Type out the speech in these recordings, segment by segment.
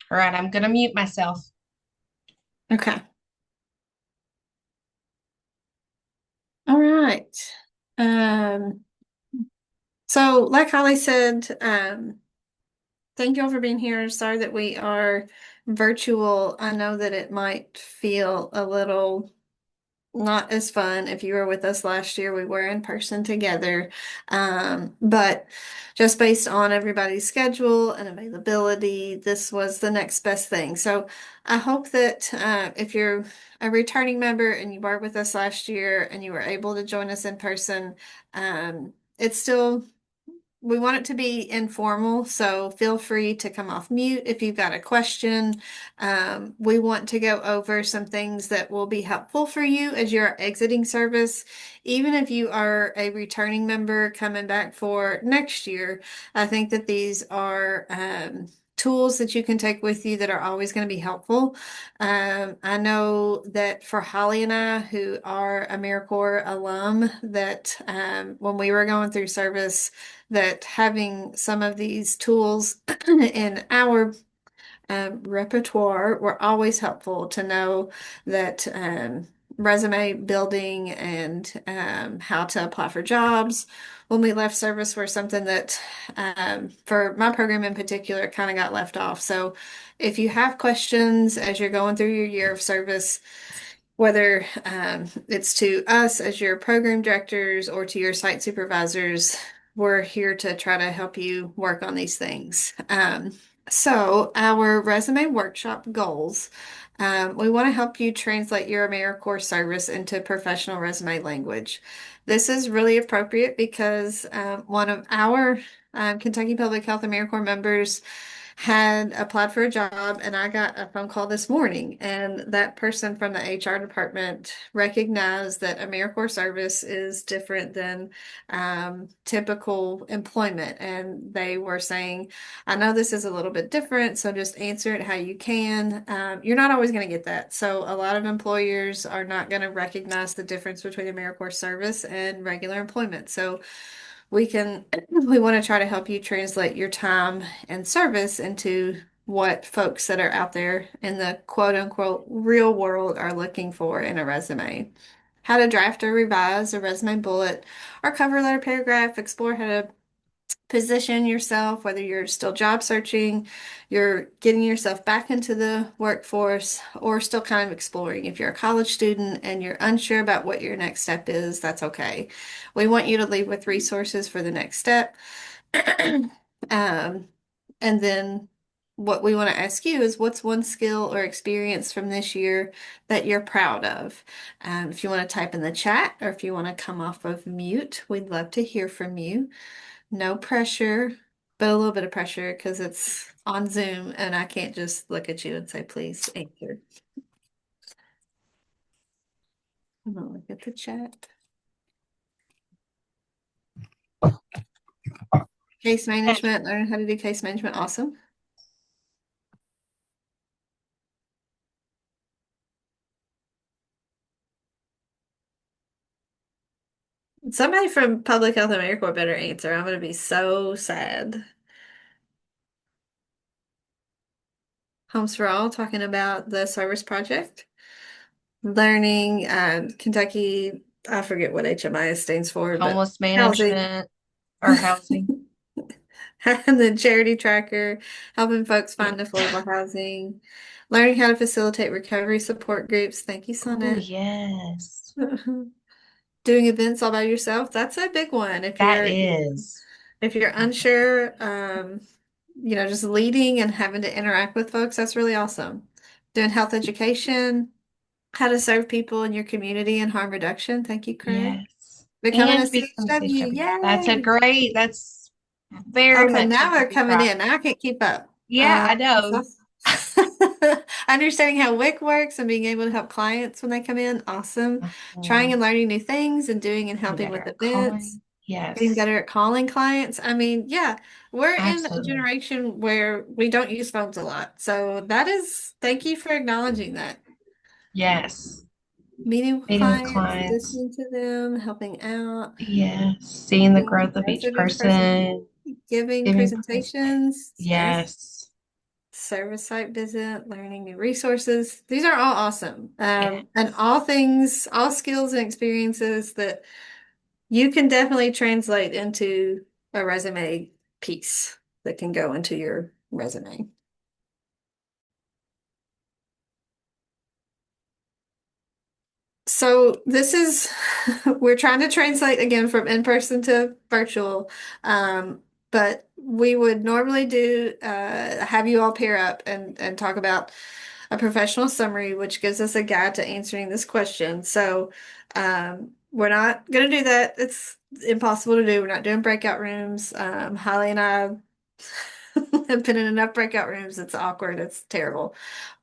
All right, I'm gonna mute myself. Okay. All right. Um, so like Holly said, thank you all for being here. Sorry that we are virtual. I know that it might feel a little not as fun. If you were with us last year, we were in person together. But just based on everybody's schedule and availability, this was the next best thing. So I hope that if you're a returning member and you were with us last year and you were able to join us in person, it's still we want it to be informal, so feel free to come off mute if you've got a question. We want to go over some things that will be helpful for you as you're exiting service. Even if you are a returning member coming back for next year, I think that these are tools that you can take with you that are always going to be helpful. I know that for Holly and I, who are AmeriCorps alum, that when we were going through service, that having some of these tools in our repertoire were always helpful to know that resume building and how to apply for jobs when we left service were something that, for my program in particular, kind of got left off. So if you have questions as you're going through your year of service, whether it's to us as your program directors or to your site supervisors, we're here to try to help you work on these things. So, our resume workshop goals. We want to help you translate your AmeriCorps service into professional resume language. This is really appropriate because one of our Kentucky Public Health AmeriCorps members had applied for a job, and I got a phone call this morning, and that person from the HR department recognized that AmeriCorps service is different than typical employment, and they were saying, "I know this is a little bit different, so just answer it how you can." You're not always going to get that, so a lot of employers are not going to recognize the difference between AmeriCorps service and regular employment. So we want to try to help you translate your time and service into what folks that are out there in the quote unquote real world are looking for in a resume. How to draft or revise a resume bullet or cover letter paragraph, explore how to position yourself, whether you're still job searching, you're getting yourself back into the workforce, or still kind of exploring. If you're a college student and you're unsure about what your next step is, that's okay. We want you to leave with resources for the next step. Um, and then what we want to ask you is what's one skill or experience from this year that you're proud of? If you want to type in the chat or if you want to come off of mute, we'd love to hear from you. No pressure, but a little bit of pressure because it's on Zoom and I can't just look at you and say, please answer. I'm gonna look at the chat. Case management, learn how to do case management. Awesome. Somebody from Public Health AmeriCorps better answer. I'm gonna be so sad. Homes for All talking about the service project. Learning Kentucky, I forget what HMI stands for, but Homeless housing. management or housing. And the charity tracker, helping folks Yeah. find affordable housing, learning how to facilitate recovery support groups. Thank you, Oh, Sonnet. yes. Doing events all by yourself. That's a big one. That is. If you're unsure, just leading and having to interact with folks, that's really awesome. Doing health education, how to serve people in your community and harm reduction. Thank you, Craig. Yes. Becoming a And become a CHW. CHW. Yay! That's very Okay, much now something we're to be coming proud in. Now I can't keep up. Yeah, I So know. understanding how WIC works and being able to help clients when they come in, awesome. Trying Mhm. and learning new things and doing and Getting helping better with at events, calling. getting Yes, better at calling clients. I mean, yeah, we're in a absolutely. generation where we don't use phones a lot. So thank you for acknowledging that. Yes. Meeting with Meeting with clients, clients. listening to them, helping out, Yes. Seeing the growth of growth each of each person, person. giving Giving presentation. presentations. Yes. Yes. service site visit, learning new resources. These are all awesome. And Yes. all things, all skills and experiences that you can definitely translate into a resume piece that can go into your resume. So this is, we're trying to translate again from in-person to virtual. But we would normally do have you all pair up and talk about a professional summary, which gives us a guide to answering this question. So we're not going to do that. It's impossible to do. We're not doing breakout rooms. Holly and I have been in enough breakout rooms. It's awkward. It's terrible.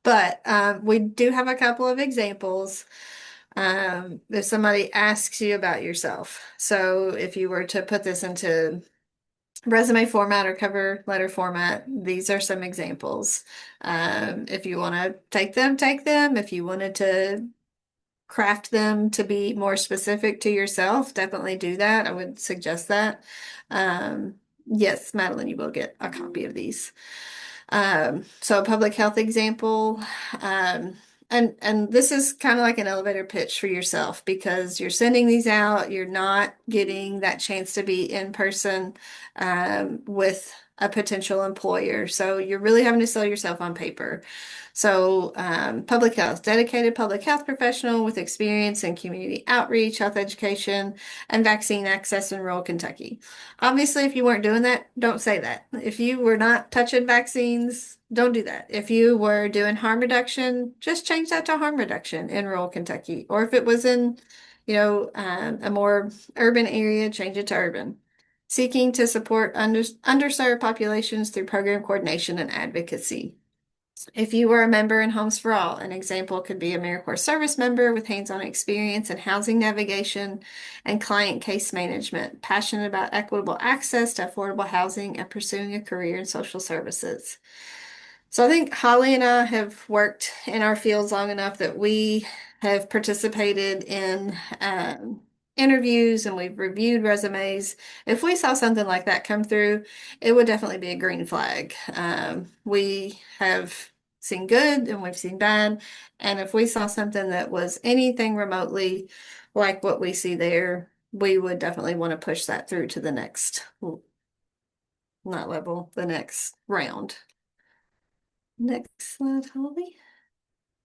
But we do have a couple of examples if somebody asks you about yourself. So if you were to put this into resume format or cover letter format, these are some examples. If you want to take them, take them. If you wanted to craft them to be more specific to yourself, definitely do that. I would suggest that. Yes, Madeline, you will get a copy of these. So a public health example, um, and this is kind of like an elevator pitch for yourself because you're sending these out, you're not getting that chance to be in person with a potential employer. So you're really having to sell yourself on paper. So, public health, dedicated public health professional with experience in community outreach, health education, and vaccine access in rural Kentucky. Obviously, if you weren't doing that, don't say that. If you were not touching vaccines, don't do that. If you were doing harm reduction, just change that to harm reduction in rural Kentucky. Or if it was in, a more urban area, change it to urban. Seeking to support underserved populations through program coordination and advocacy. If you were a member in Homes for All, an example could be AmeriCorps service member with hands-on experience in housing navigation and client case management, passionate about equitable access to affordable housing and pursuing a career in social services. So I think Holly and I have worked in our fields long enough that we have participated in interviews and we've reviewed resumes. If we saw something like that come through, it would definitely be a green flag. We have seen good and we've seen bad. And if we saw something that was anything remotely like what we see there, we would definitely want to push that through to the next, not level, the next round. Next slide, Holly.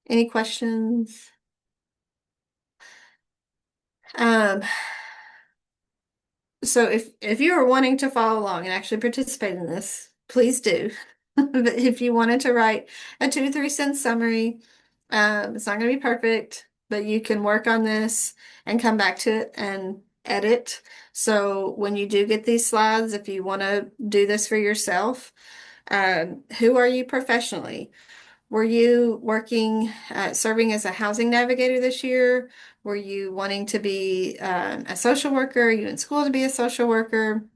Any questions? Um, so if you are wanting to follow along and actually participate in this, please do. But if you wanted to write a 2 or 3 sentence summary, it's not going to be perfect, but you can work on this and come back to it and edit. So when you do get these slides, if you want to do this for yourself, who are you professionally? Were you working, serving as a housing navigator this year? Were you wanting to be a social worker? Are you in school to be a social worker?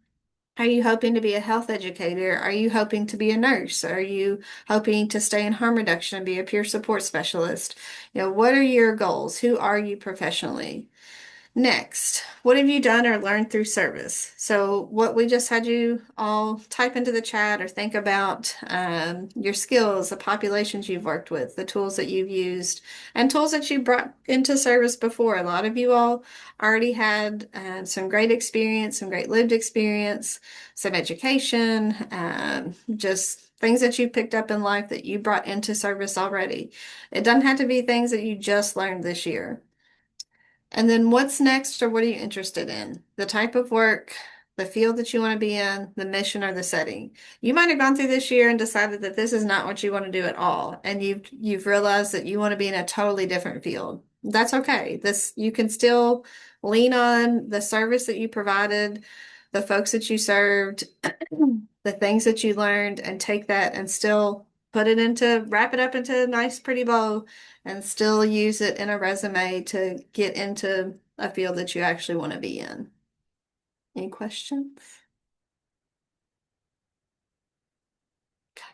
Are you hoping to be a health educator? Are you hoping to be a nurse? Are you hoping to stay in harm reduction and be a peer support specialist? What are your goals? Who are you professionally? Next, what have you done or learned through service? So, what we just had you all type into the chat or think about your skills, the populations you've worked with, the tools that you've used, and tools that you brought into service before. A lot of you all already had some great experience, some great lived experience, some education, just things that you picked up in life that you brought into service already. It doesn't have to be things that you just learned this year. And then what's next or what are you interested in? The type of work, the field that you want to be in, the mission or the setting. You might have gone through this year and decided that this is not what you want to do at all. And you've realized that you want to be in a totally different field. That's okay. This you can still lean on the service that you provided, the folks that you served, the things that you learned, and take that and still wrap it up into a nice pretty bow and still use it in a resume to get into a field that you actually want to be in. Any questions? Okay.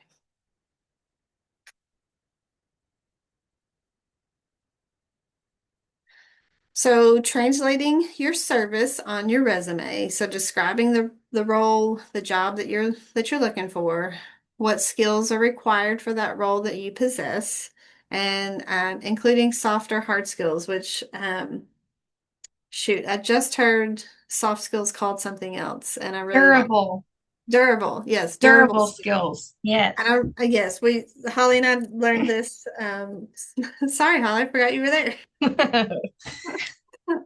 So translating your service on your resume. So describing the role, the job that you're looking for. what skills are required for that role that you possess, and including soft or hard skills, which, shoot, I just heard soft skills called something else, and I really like Durable, durable. Yes, durable durable skills. skills. Yes. And yes, Holly and I learned this. Sorry, Holly, I forgot you were there.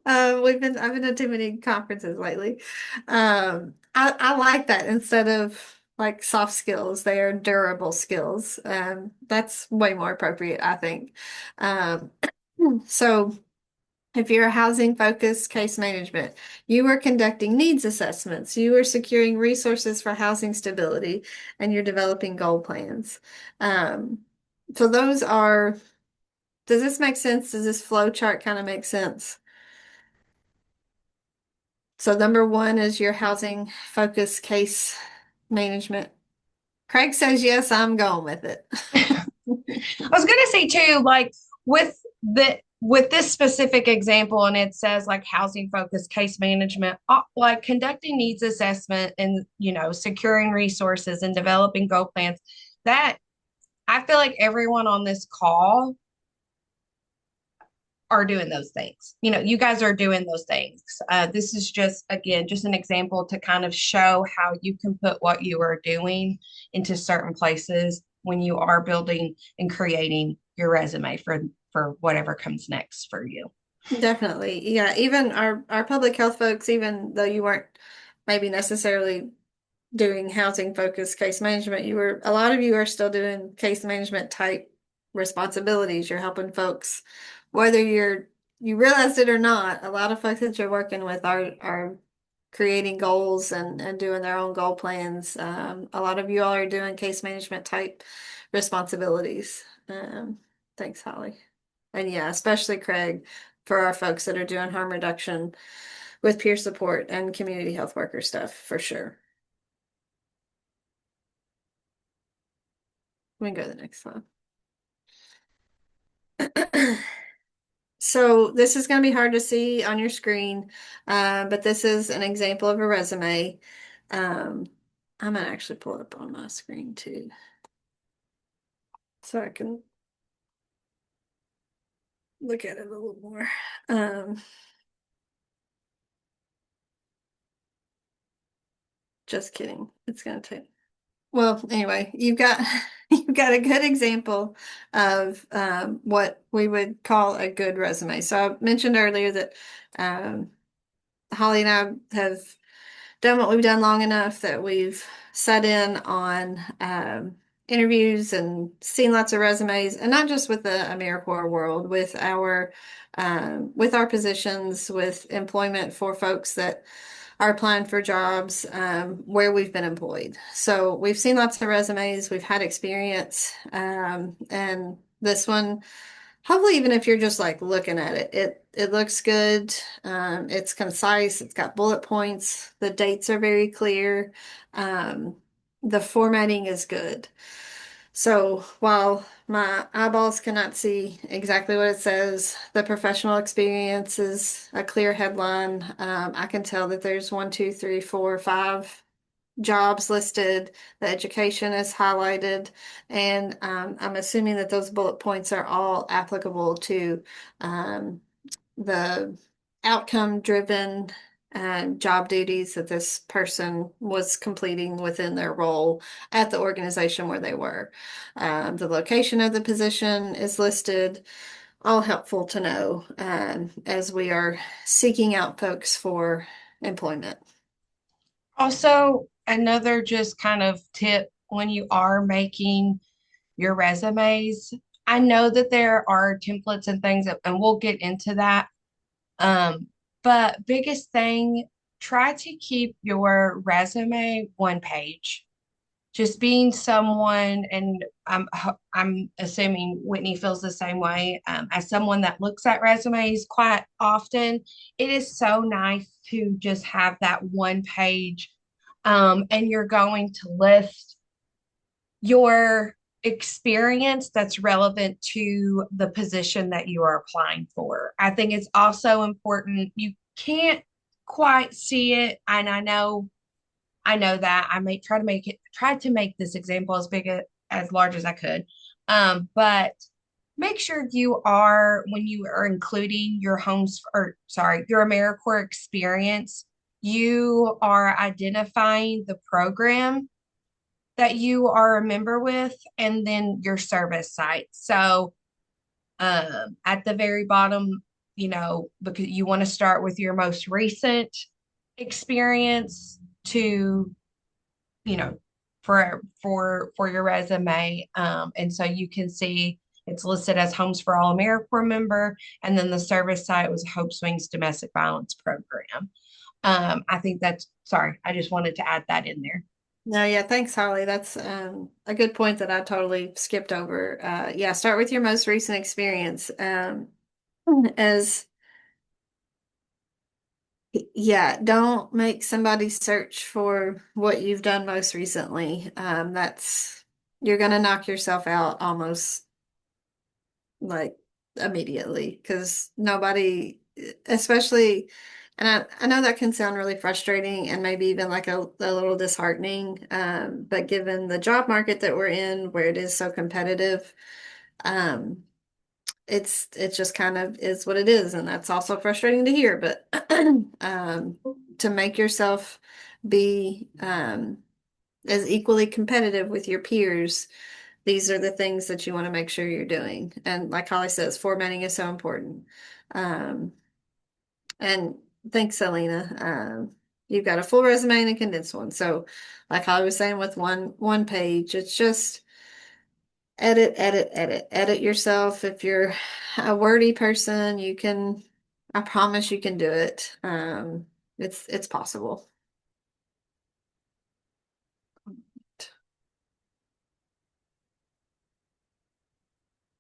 I've been to too many conferences lately. I like that instead of like soft skills, they are durable skills. That's way more appropriate, I think. Um, so if you're a housing focused case management, you are conducting needs assessments, you are securing resources for housing stability, and you're developing goal plans. Um, so those are, does this make sense? Does this flow chart kind of make sense? So number one is your housing focused case management. Craig says yes, I'm going with it. I was gonna say too, like with this specific example, and it says like housing focused case management, like conducting needs assessment and securing resources and developing goal plans. That I feel like everyone on this call are doing those things. You guys are doing those things. This is just, again, just an example to kind of show how you can put what you are doing into certain places when you are building and creating your resume for whatever comes next for you. Definitely. Yeah, even our public health folks, even though you weren't maybe necessarily doing housing focused case management, a lot of you are still doing case management type responsibilities. You're helping folks, whether you realize it or not, a lot of folks that you're working with are creating goals and doing their own goal plans. A lot of you all are doing case management type responsibilities. Thanks, Holly. And yeah, especially Craig, for our folks that are doing harm reduction with peer support and community health worker stuff, for sure. We can go to the next slide. So this is going to be hard to see on your screen, but this is an example of a resume. Um, I'm going to actually pull it up on my screen too, so I can look at it a little more. Um, just kidding. It's going to take. Well, anyway, you've got you've got a good example of what we would call a good resume. So I mentioned earlier that um, Holly and I have done what we've done long enough that we've sat in on interviews and seen lots of resumes, and not just with the AmeriCorps world, with our positions, with employment for folks that are applying for jobs where we've been employed. So we've seen lots of resumes, we've had experience, and this one, hopefully, even if you're just like looking at it, it looks good. It's concise. It's got bullet points. The dates are very clear. Um, the formatting is good. So while my eyeballs cannot see exactly what it says, the professional experience is a clear headline. I can tell that there's one, two, three, four, five jobs listed. The education is highlighted, and I'm assuming that those bullet points are all applicable to um, the outcome-driven job duties that this person was completing within their role at the organization where they were. The location of the position is listed, all helpful to know as we are seeking out folks for employment. Also, another just kind of tip when you are making your resumes, I know that there are templates and things, and we'll get into that. Um, but biggest thing, try to keep your resume one page. Just being someone, and I'm assuming Whitney feels the same way, as someone that looks at resumes quite often, it is so nice to just have that one page, and you're going to list your experience that's relevant to the position that you are applying for. I think it's also important. You can't quite see it, and I know I know that I may try to make this example as big as large as I could. But make sure you are, when you are including your homes, or sorry, your AmeriCorps experience, you are identifying the program that you are a member with and then your service site. So at the very bottom, because you want to start with your most recent experience to, you know, for your resume. And so you can see it's listed as Homes for All AmeriCorps member, and then the service site was Hope Swings Domestic Violence Program. I think that's sorry, I just wanted to add that in there. No, yeah, thanks, Holly. That's a good point that I totally skipped over. Yeah, start with your most recent experience. As Yeah, don't make somebody search for what you've done most recently. You're gonna knock yourself out almost like immediately because nobody, especially, and I know that can sound really frustrating and maybe even like a little disheartening. But given the job market that we're in, where it is so competitive, um, it just kind of is what it is, and that's also frustrating to hear. But to make yourself be as equally competitive with your peers, these are the things that you want to make sure you're doing. And like Holly says, formatting is so important. Um, and thanks, Selena. You've got a full resume and a condensed one. So, like Holly was saying, with one page, it's just edit, edit, edit, edit yourself. If you're a wordy person, I promise you can do it. It's possible.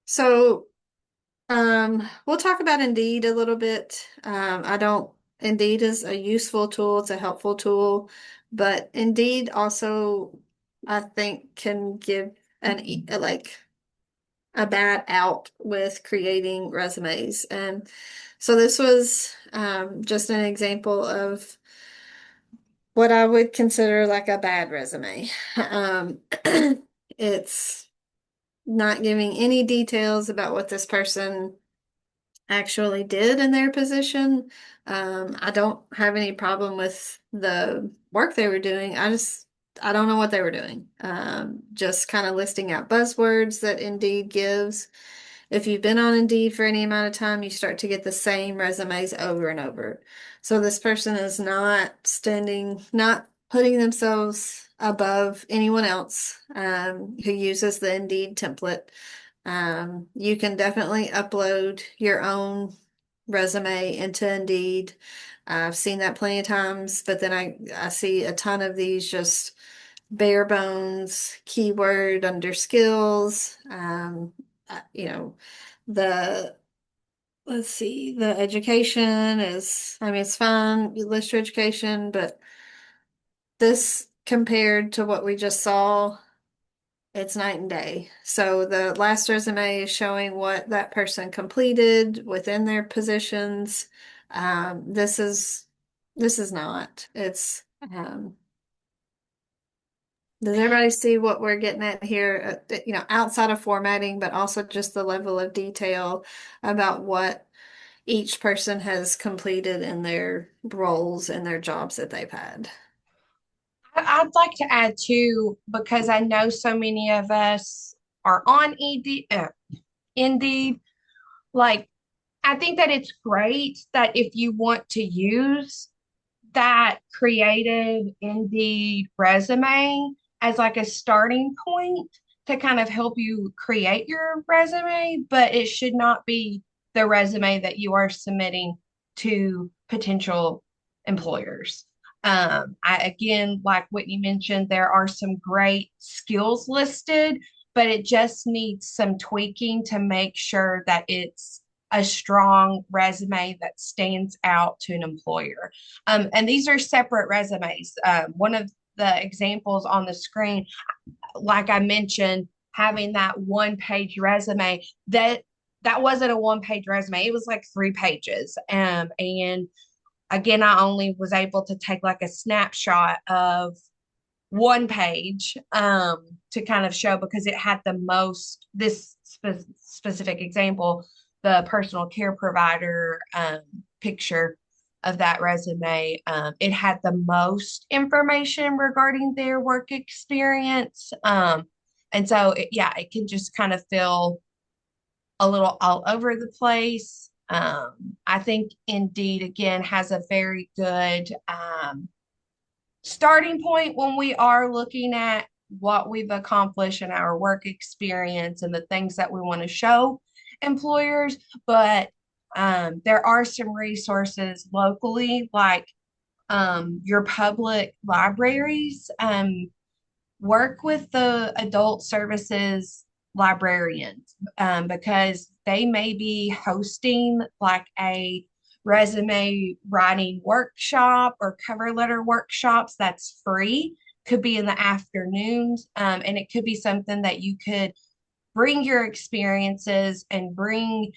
So, we'll talk about Indeed a little bit. Indeed is a useful tool, it's a helpful tool, but Indeed also, I think, can give like a bad out with creating resumes. And so this was just an example of what I would consider like a bad resume. Um, it's not giving any details about what this person actually did in their position. I don't have any problem with the work they were doing. I don't know what they were doing. Just kind of listing out buzzwords that Indeed gives. If you've been on Indeed for any amount of time, you start to get the same resumes over and over. So this person is not putting themselves above anyone else who uses the Indeed template. You can definitely upload your own resume into Indeed. I've seen that plenty of times, but then I see a ton of these just bare bones keyword under skills. You know, the let's see, the education is, I mean, it's fine. You list your education, but this compared to what we just saw, it's night and day. So the last resume is showing what that person completed within their positions. This is not. Does everybody see what we're getting at here? Outside of formatting, but also just the level of detail about what each person has completed in their roles and their jobs that they've had. I'd like to add too, because I know so many of us are on Indeed. Like, I think that it's great that if you want to use that creative Indeed resume as like a starting point to kind of help you create your resume, but it should not be the resume that you are submitting to potential employers. I again, like Whitney mentioned, there are some great skills listed, but it just needs some tweaking to make sure that it's a strong resume that stands out to an employer. And these are separate resumes. One of the examples on the screen, like I mentioned, having that one page resume, that wasn't a one page resume. It was like 3 pages. And again, I only was able to take like a snapshot of one page to kind of show because it had the most, this specific example, the personal care provider picture of that resume, it had the most information regarding their work experience. And so, yeah, it can just kind of feel a little all over the place. I think Indeed, again, has a very good starting point when we are looking at what we've accomplished in our work experience and the things that we want to show employers. But there are some resources locally, like your public libraries. Work with the adult services librarians because they may be hosting like a resume writing workshop or cover letter workshops that's free. Could be in the afternoons, and it could be something that you could bring your experiences and bring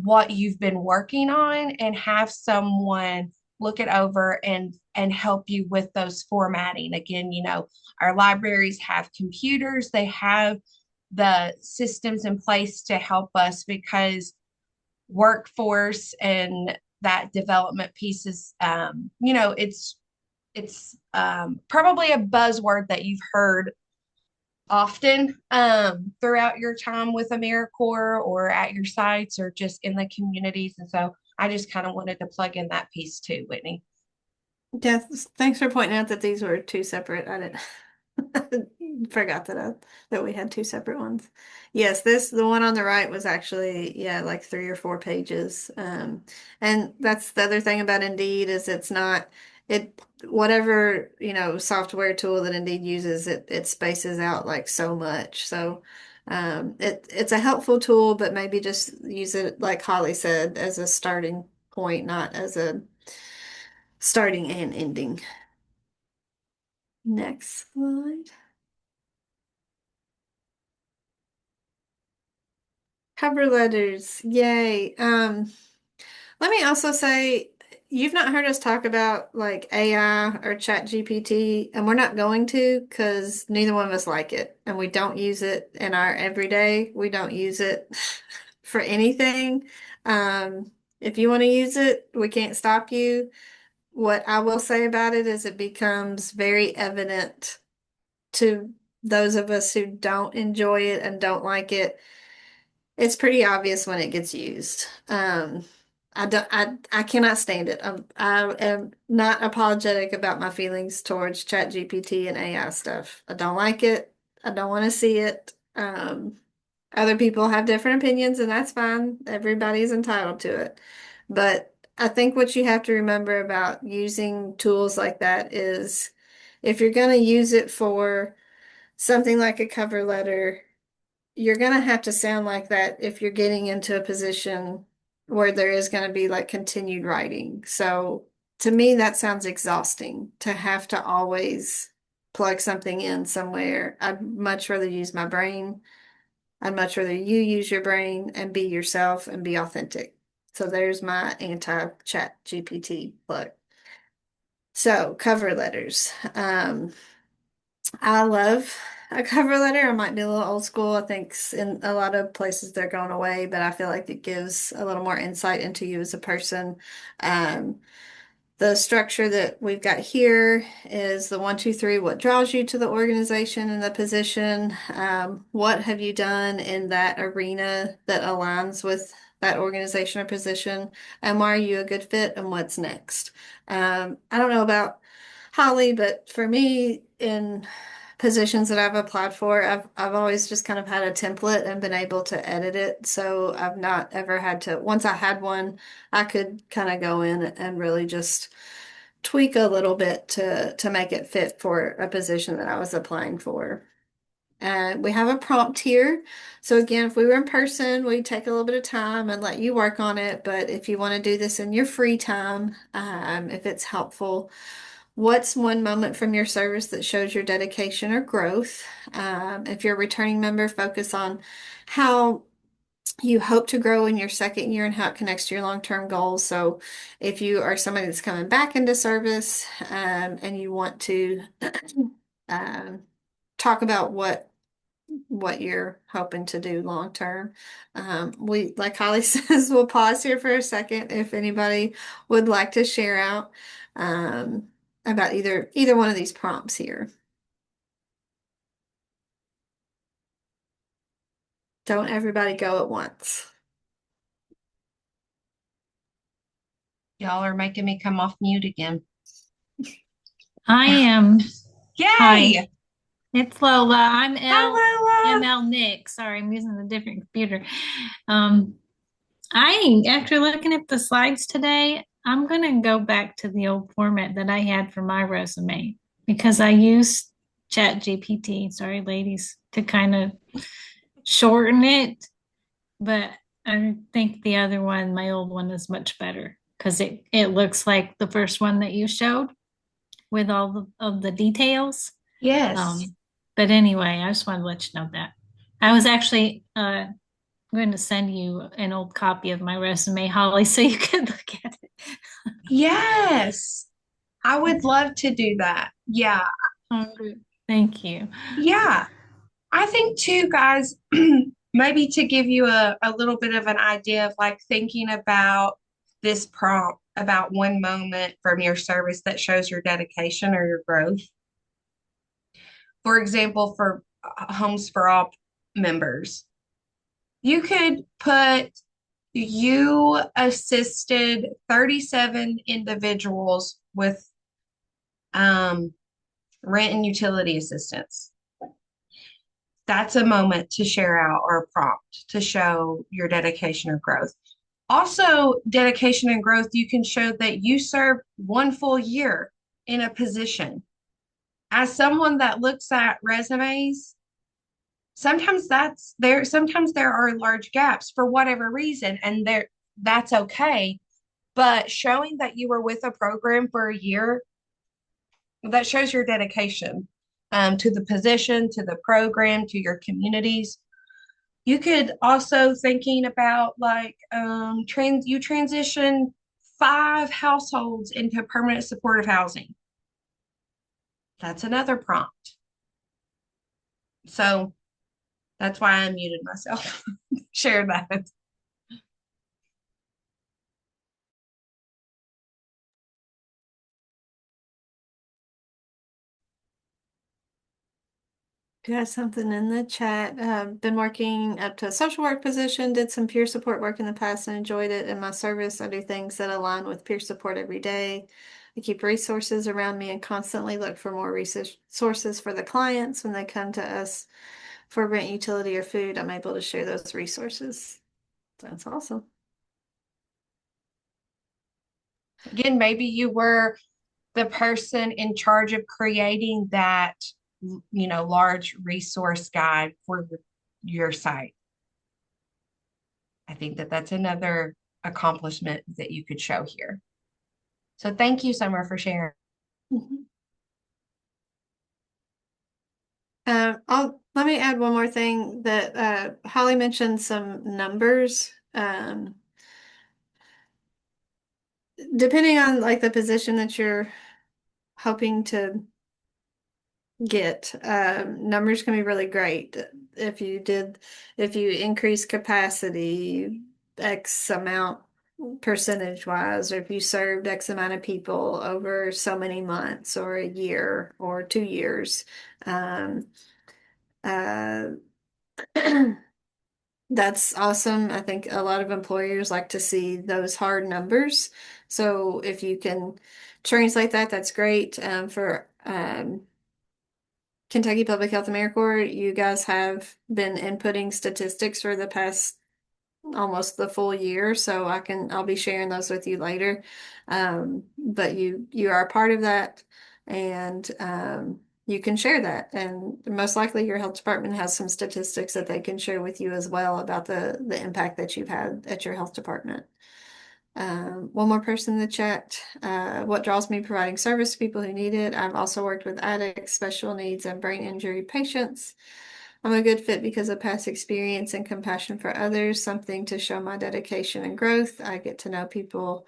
what you've been working on and have someone look it over and help you with those formatting. Again, our libraries have computers, they have the systems in place to help us because workforce and that development piece is it's probably a buzzword that you've heard often throughout your time with AmeriCorps or at your sites or just in the communities. And so I just kind of wanted to plug in that piece too, Whitney. Yeah, thanks for pointing out that these were two separate. I didn't forgot that we had two separate ones. Yes, the one on the right was actually, yeah, like 3 or 4 pages. And that's the other thing about Indeed is it's not it whatever, software tool that Indeed uses, it spaces out like so much. So it's a helpful tool, but maybe just use it, like Holly said, as a starting point, not as a starting and ending. Next slide. Cover letters. Yay. Let me also say, you've not heard us talk about like AI or Chat GPT, and we're not going to because neither one of us like it, and we don't use it in our everyday. We don't use it for anything. If you want to use it, we can't stop you. What I will say about it is it becomes very evident to those of us who don't enjoy it and don't like it. It's pretty obvious when it gets used. I cannot stand it. I am not apologetic about my feelings towards ChatGPT and AI stuff. I don't like it. I don't want to see it. Other people have different opinions, and that's fine. Everybody's entitled to it. But I think what you have to remember about using tools like that is if you're going to use it for something like a cover letter, you're going to have to sound like that if you're getting into a position where there is going to be like continued writing. So to me, that sounds exhausting to have to always plug something in somewhere. I'd much rather use my brain. I'd much rather you use your brain and be yourself and be authentic. So there's my anti-chat GPT plug. So cover letters. I love a cover letter. I might be a little old school. I think in a lot of places they're going away, but I feel like it gives a little more insight into you as a person. Um, the structure that we've got here is the 1, 2, 3, what draws you to the organization and the position? What have you done in that arena that aligns with that organization or position? And why are you a good fit and what's next? I don't know about Holly, but for me, in positions that I've applied for, I've always just kind of had a template and been able to edit it. So I've not ever had to, once I had one, I could kind of go in and really just tweak a little bit to make it fit for a position that I was applying for. And we have a prompt here. So again, if we were in person, we'd take a little bit of time and let you work on it. But if you want to do this in your free time, if it's helpful, what's one moment from your service that shows your dedication or growth? If you're a returning member, focus on how you hope to grow in your second year and how it connects to your long-term goals. So if you are somebody that's coming back into service and you want to um, talk about what you're hoping to do long term. We, like Holly says, we'll pause here for a second if anybody would like to share out about either one of these prompts here. Don't everybody go at once. Y'all are making me come off mute again. I am. Hi, Yay! it's Lola. I'm Hi, Lola. ML Nick. Sorry, I'm using a different computer. Um, after looking at the slides today, I'm gonna go back to the old format that I had for my resume because I used Chat GPT, sorry ladies, to kind of shorten it. But I think the other one, my old one, is much better because it looks like the first one that you showed with of the details. Um, Yes. but anyway, I just wanted to let you know that. I was actually going to send you an old copy of my resume, Holly, so you could look at it. Yes. I would love to do that. Yeah. Oh, good. Thank you. Yeah. I think too, guys, maybe to give you a little bit of an idea of like thinking about this prompt about one moment from your service that shows your dedication or your growth. For example, for Homes for All members, you could put you assisted 37 individuals with um, rent and utility assistance. That's a moment to share out or a prompt to show your dedication or growth. Also, dedication and growth, you can show that you served one full year in a position. As someone that looks at resumes, sometimes there are large gaps for whatever reason, and that's okay. But showing that you were with a program for a year, that shows your dedication to the position, to the program, to your communities. You could also thinking about like you transition 5 households into permanent supportive housing. That's another prompt. So that's why I muted myself. Share that. Got something in the chat. Been working up to a social work position, did some peer support work in the past and enjoyed it. In my service, I do things that align with peer support every day. I keep resources around me and constantly look for more resources for the clients when they come to us for rent, utility, or food. I'm able to share those resources. That's awesome. Again, maybe you were the person in charge of creating that, large resource guide for your site. I think that that's another accomplishment that you could show here. So thank you, Summer, for sharing. Mhm. Let me add one more thing that Holly mentioned some numbers. Depending on like the position that you're hoping to get, numbers can be really great. If you did, if you increase capacity X amount percentage wise, or if you served X amount of people over so many months or a year or 2 years, um, uh, that's awesome. I think a lot of employers like to see those hard numbers. So if you can translate that, that's great. For Kentucky Public Health AmeriCorps, you guys have been inputting statistics for the past almost the full year, so I'll be sharing those with you later. But you are a part of that, and you can share that. And most likely your health department has some statistics that they can share with you as well about the impact that you've had at your health department. One more person in the chat. What draws me providing service to people who need it. I've also worked with addicts, special needs, and brain injury patients. I'm a good fit because of past experience and compassion for others, something to show my dedication and growth. I get to know people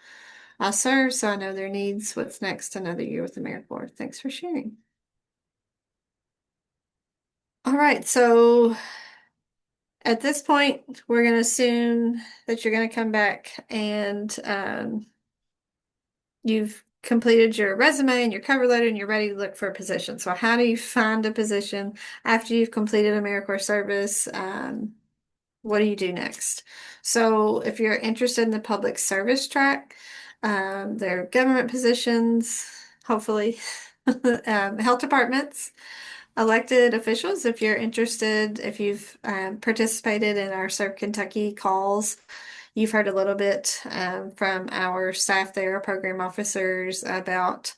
I serve, so I know their needs. What's next? Another year with AmeriCorps. Thanks for sharing. All right, so at this point, we're going to assume that you're going to come back and you've completed your resume and your cover letter and you're ready to look for a position. So how do you find a position after you've completed AmeriCorps service? What do you do next? So if you're interested in the public service track, there are government positions, hopefully, health departments, elected officials. If you're interested, if you've participated in our Serve Kentucky calls, you've heard a little bit from our staff there, program officers, about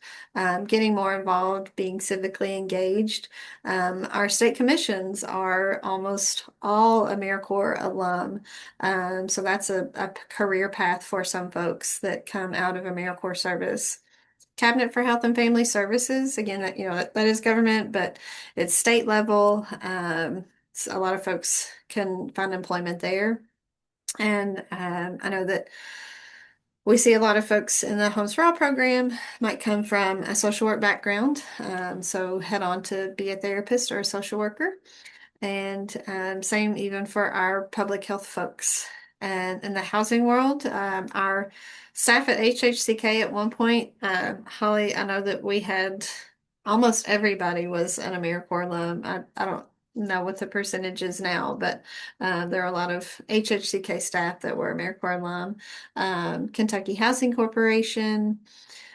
getting more involved, being civically engaged. Our state commissions are almost all AmeriCorps alum. So that's a career path for some folks that come out of AmeriCorps service. Cabinet for Health and Family Services, again, that is government, but it's state level. So a lot of folks can find employment there. And I know that we see a lot of folks in the Homes for All program might come from a social work background. So head on to be a therapist or a social worker. And same even for our public health folks. And in the housing world, our staff at HHCK at one point, Holly, I know that we had almost everybody was an AmeriCorps alum. I don't know what the percentage is now, but there are a lot of HHCK staff that were AmeriCorps alum. Kentucky Housing Corporation,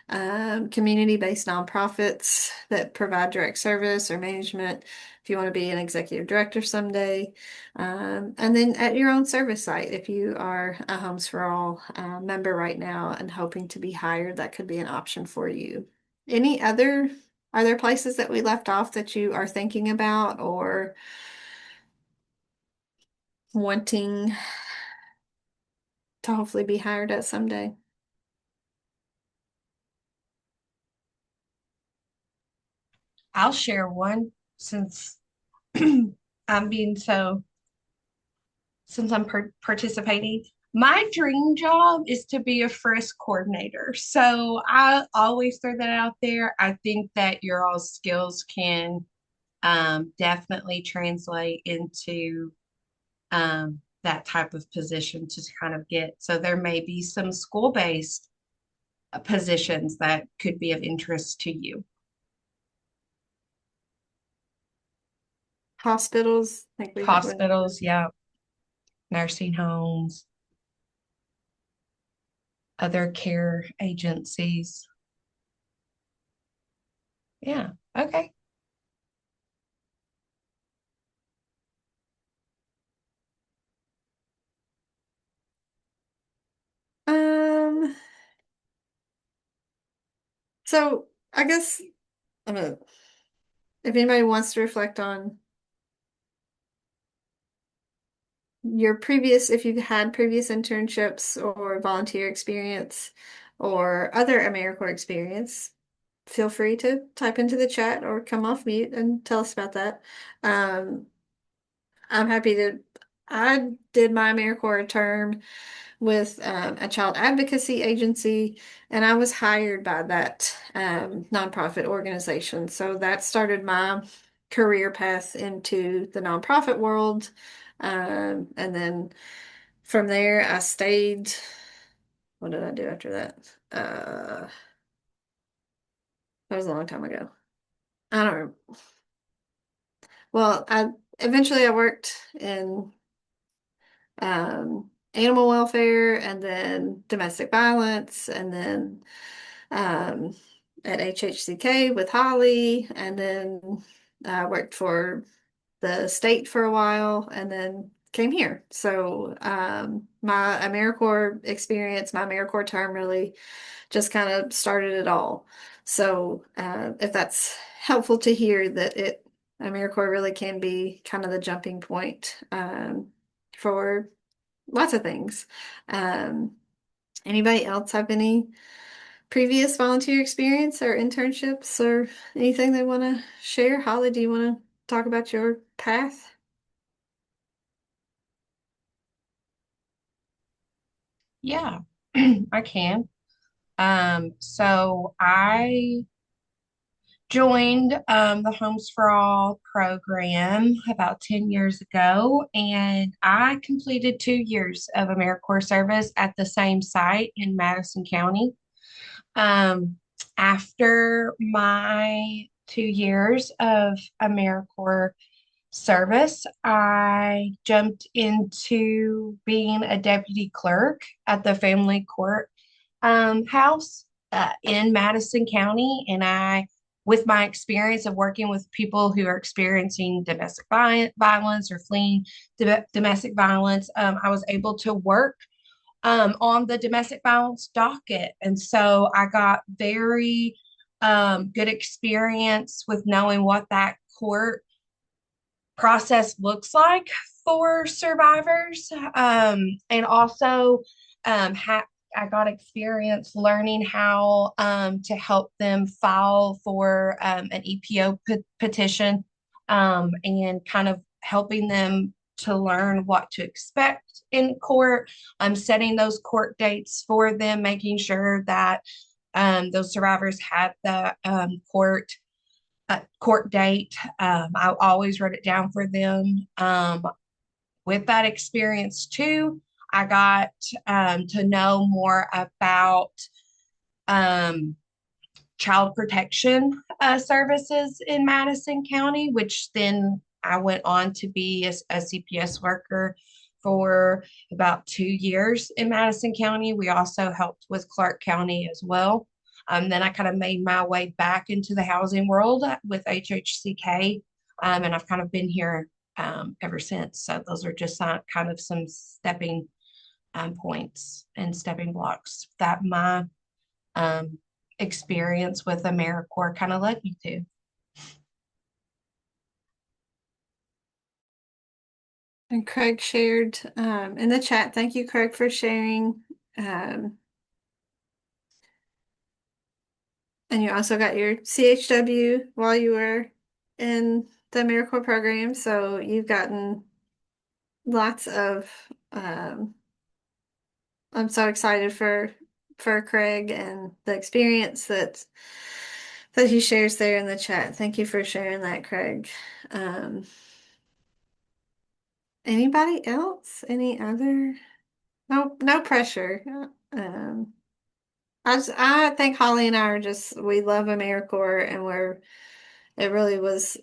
community-based nonprofits that provide direct service or management if you want to be an executive director someday. And then at your own service site, if you are a Homes for All member right now and hoping to be hired, that could be an option for you. Are there places that we left off that you are thinking about or wanting to hopefully be hired at someday? I'll share one since I'm being so, since I'm participating. My dream job is to be a frisk coordinator. So I always throw that out there. I think that your all skills can definitely translate into that type of position to kind of get. So there may be some school-based positions that could be of interest to you. Hospitals, I think we had one. Hospitals, yeah, nursing homes, other care agencies. Yeah, okay. Um, so I guess I'm gonna, if anybody wants to reflect on your previous, if you've had previous internships or volunteer experience or other AmeriCorps experience, feel free to type into the chat or come off mute and tell us about that. Um, I'm happy to. I did my AmeriCorps term with a child advocacy agency, and I was hired by that nonprofit organization. So that started my career path into the nonprofit world. And then from there, I stayed. What did I do after that? That was a long time ago. I don't remember. Well, I eventually I worked in animal welfare and then domestic violence and then um, at HHCK with Holly and then I worked for the state for a while and then came here. So my AmeriCorps experience, my AmeriCorps term really just kind of started it all. So if that's helpful to hear that AmeriCorps really can be kind of the jumping point for lots of things. Um, Anybody else have any previous volunteer experience or internships or anything they want to share? Holly, do you want to talk about your path? Yeah, I can. So I joined the Homes for All program about 10 years ago, and I completed 2 years of AmeriCorps service at the same site in Madison County. Um, After my 2 years of AmeriCorps service, I jumped into being a deputy clerk at the family court house in Madison County. And with my experience of working with people who are experiencing domestic violence or fleeing domestic violence, I was able to work on the domestic violence docket. And so I got very good experience with knowing what that court process looks like for survivors. And also, I got experience learning how to help them file for an EPO petition and kind of helping them to learn what to expect in court. Setting those court dates for them, making sure that those survivors had the court date. I always wrote it down for them. With that experience too, I got to know more about um, child protection services in Madison County, which then I went on to be a CPS worker for about 2 years in Madison County. We also helped with Clark County as well. Then I kind of made my way back into the housing world with HHCK, and I've kind of been here ever since. So those are just kind of some stepping points and stepping blocks that my um, experience with AmeriCorps kind of led me to. And Craig shared in the chat. Thank you, Craig, for sharing. And you also got your CHW while you were in the AmeriCorps program. So you've gotten lots of, I'm so excited for Craig and the experience that he shares there in the chat. Thank you for sharing that, Craig. Anybody else? Any other? No pressure. I think Holly and I are just we love AmeriCorps and it really was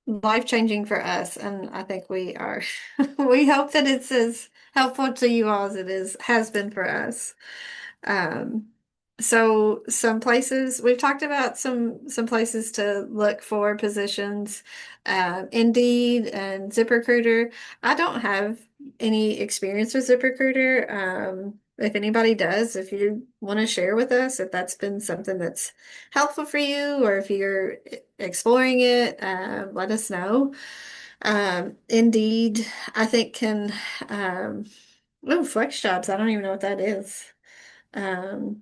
life-changing for us, and I think we are we hope that it's as helpful to you all as it has been for us. Um, so some places we've talked about some places to look for positions, Indeed and ZipRecruiter. I don't have any experience with ZipRecruiter. If anybody does, if you want to share with us if that's been something that's helpful for you or if you're exploring it, let us know. Indeed, I think can oh, Flex Jobs. I don't even know what that is. Um,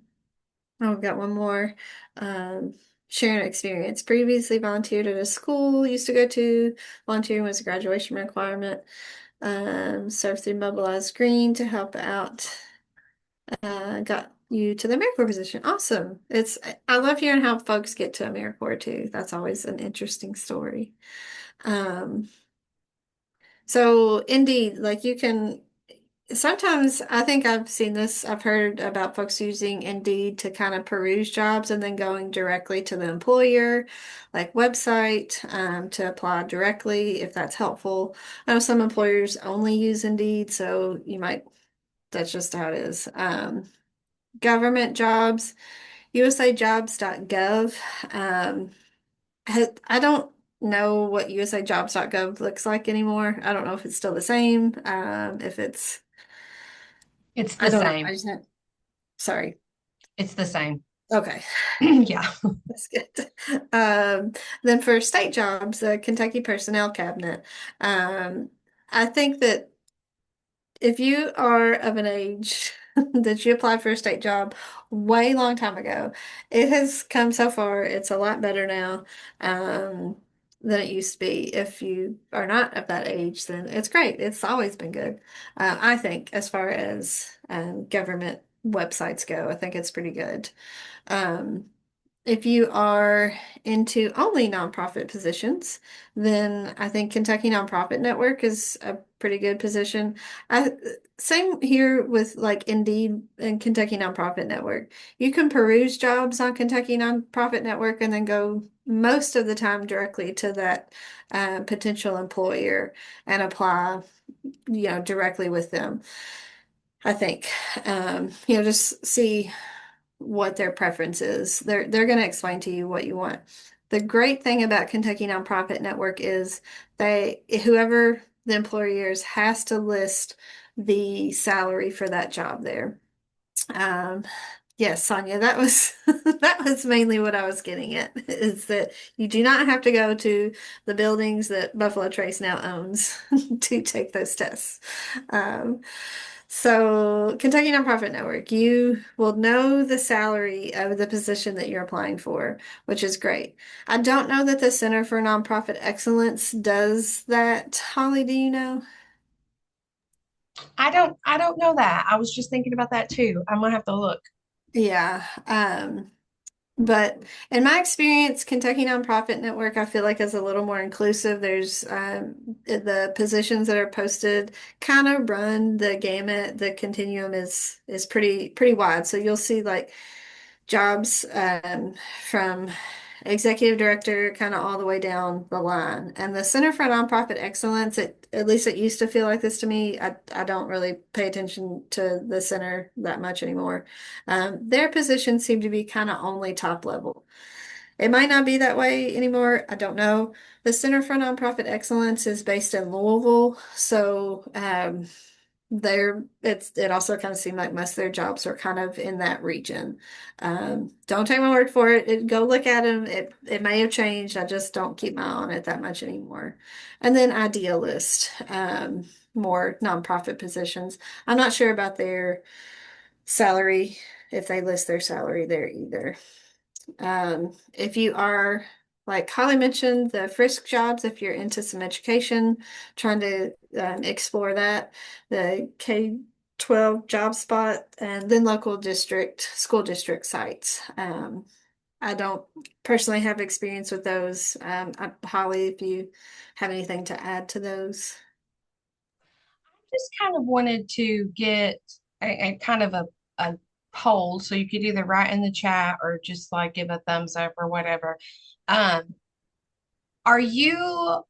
oh, we've got one more. Um, Sharing experience. Previously volunteered at a school used to go to. Volunteering was a graduation requirement. Served through Mobilized Green to help out. Got you to the AmeriCorps position. Awesome. I love hearing how folks get to AmeriCorps too. That's always an interesting story. Um, so indeed, like you can sometimes I think I've seen this, I've heard about folks using Indeed to kind of peruse jobs and then going directly to the employer, like website, to apply directly if that's helpful. I know some employers only use Indeed, so that's just how it is. Government jobs, usajobs.gov. I don't know what usajobs.gov looks like anymore. I don't know if it's still the same. If it's It's I the don't know. same. Sorry. It's the same. Okay. Yeah. That's good. Then for state jobs, the Kentucky Personnel Cabinet. I think that if you are of an age that you applied for a state job way long time ago, it has come so far. It's a lot better now, than it used to be. If you are not of that age, then it's great. It's always been good. I think as far as government websites go, I think it's pretty good. Um, If you are into only nonprofit positions, then I think Kentucky Nonprofit Network is a pretty good position. I Same here with like Indeed and Kentucky Nonprofit Network. You can peruse jobs on Kentucky Nonprofit Network and then go most of the time directly to that potential employer and apply, directly with them. I think, just see what their preference is. They're going to explain to you what you want. The great thing about Kentucky Nonprofit Network is whoever the employer is has to list the salary for that job there. Um, yes, Sonia, that was that was mainly what I was getting at, is that you do not have to go to the buildings that Buffalo Trace now owns to take those tests. Um, so Kentucky Nonprofit Network, you will know the salary of the position that you're applying for, which is great. I don't know that the Center for Nonprofit Excellence does that. Holly, do you know? I don't know that. I was just thinking about that too. I'm gonna have to look. Yeah. But in my experience, Kentucky Nonprofit Network, I feel like is a little more inclusive. There's the positions that are posted kind of run the gamut. The continuum is pretty wide. So you'll see like jobs from executive director kind of all the way down the line. And the Center for Nonprofit Excellence, at least it used to feel like this to me. I don't really pay attention to the center that much anymore. Their positions seem to be kind of only top level. It might not be that way anymore. I don't know. The Center for Nonprofit Excellence is based in Louisville, so it also kind of seemed like most of their jobs are kind of in that region. Don't take my word for it. Go look at them. It may have changed. I just don't keep my eye on it that much anymore. And then Idealist, more nonprofit positions. I'm not sure about their salary, if they list their salary there either. If you are, like Holly mentioned, the Frisk jobs, if you're into some education, trying to explore that, the K-12 job spot, and then local district, school district sites. I don't personally have experience with those. Holly, if you have anything to add to those. Just kind of wanted to get a kind of a poll, so you could either write in the chat or just like give a thumbs up or whatever. Um, are you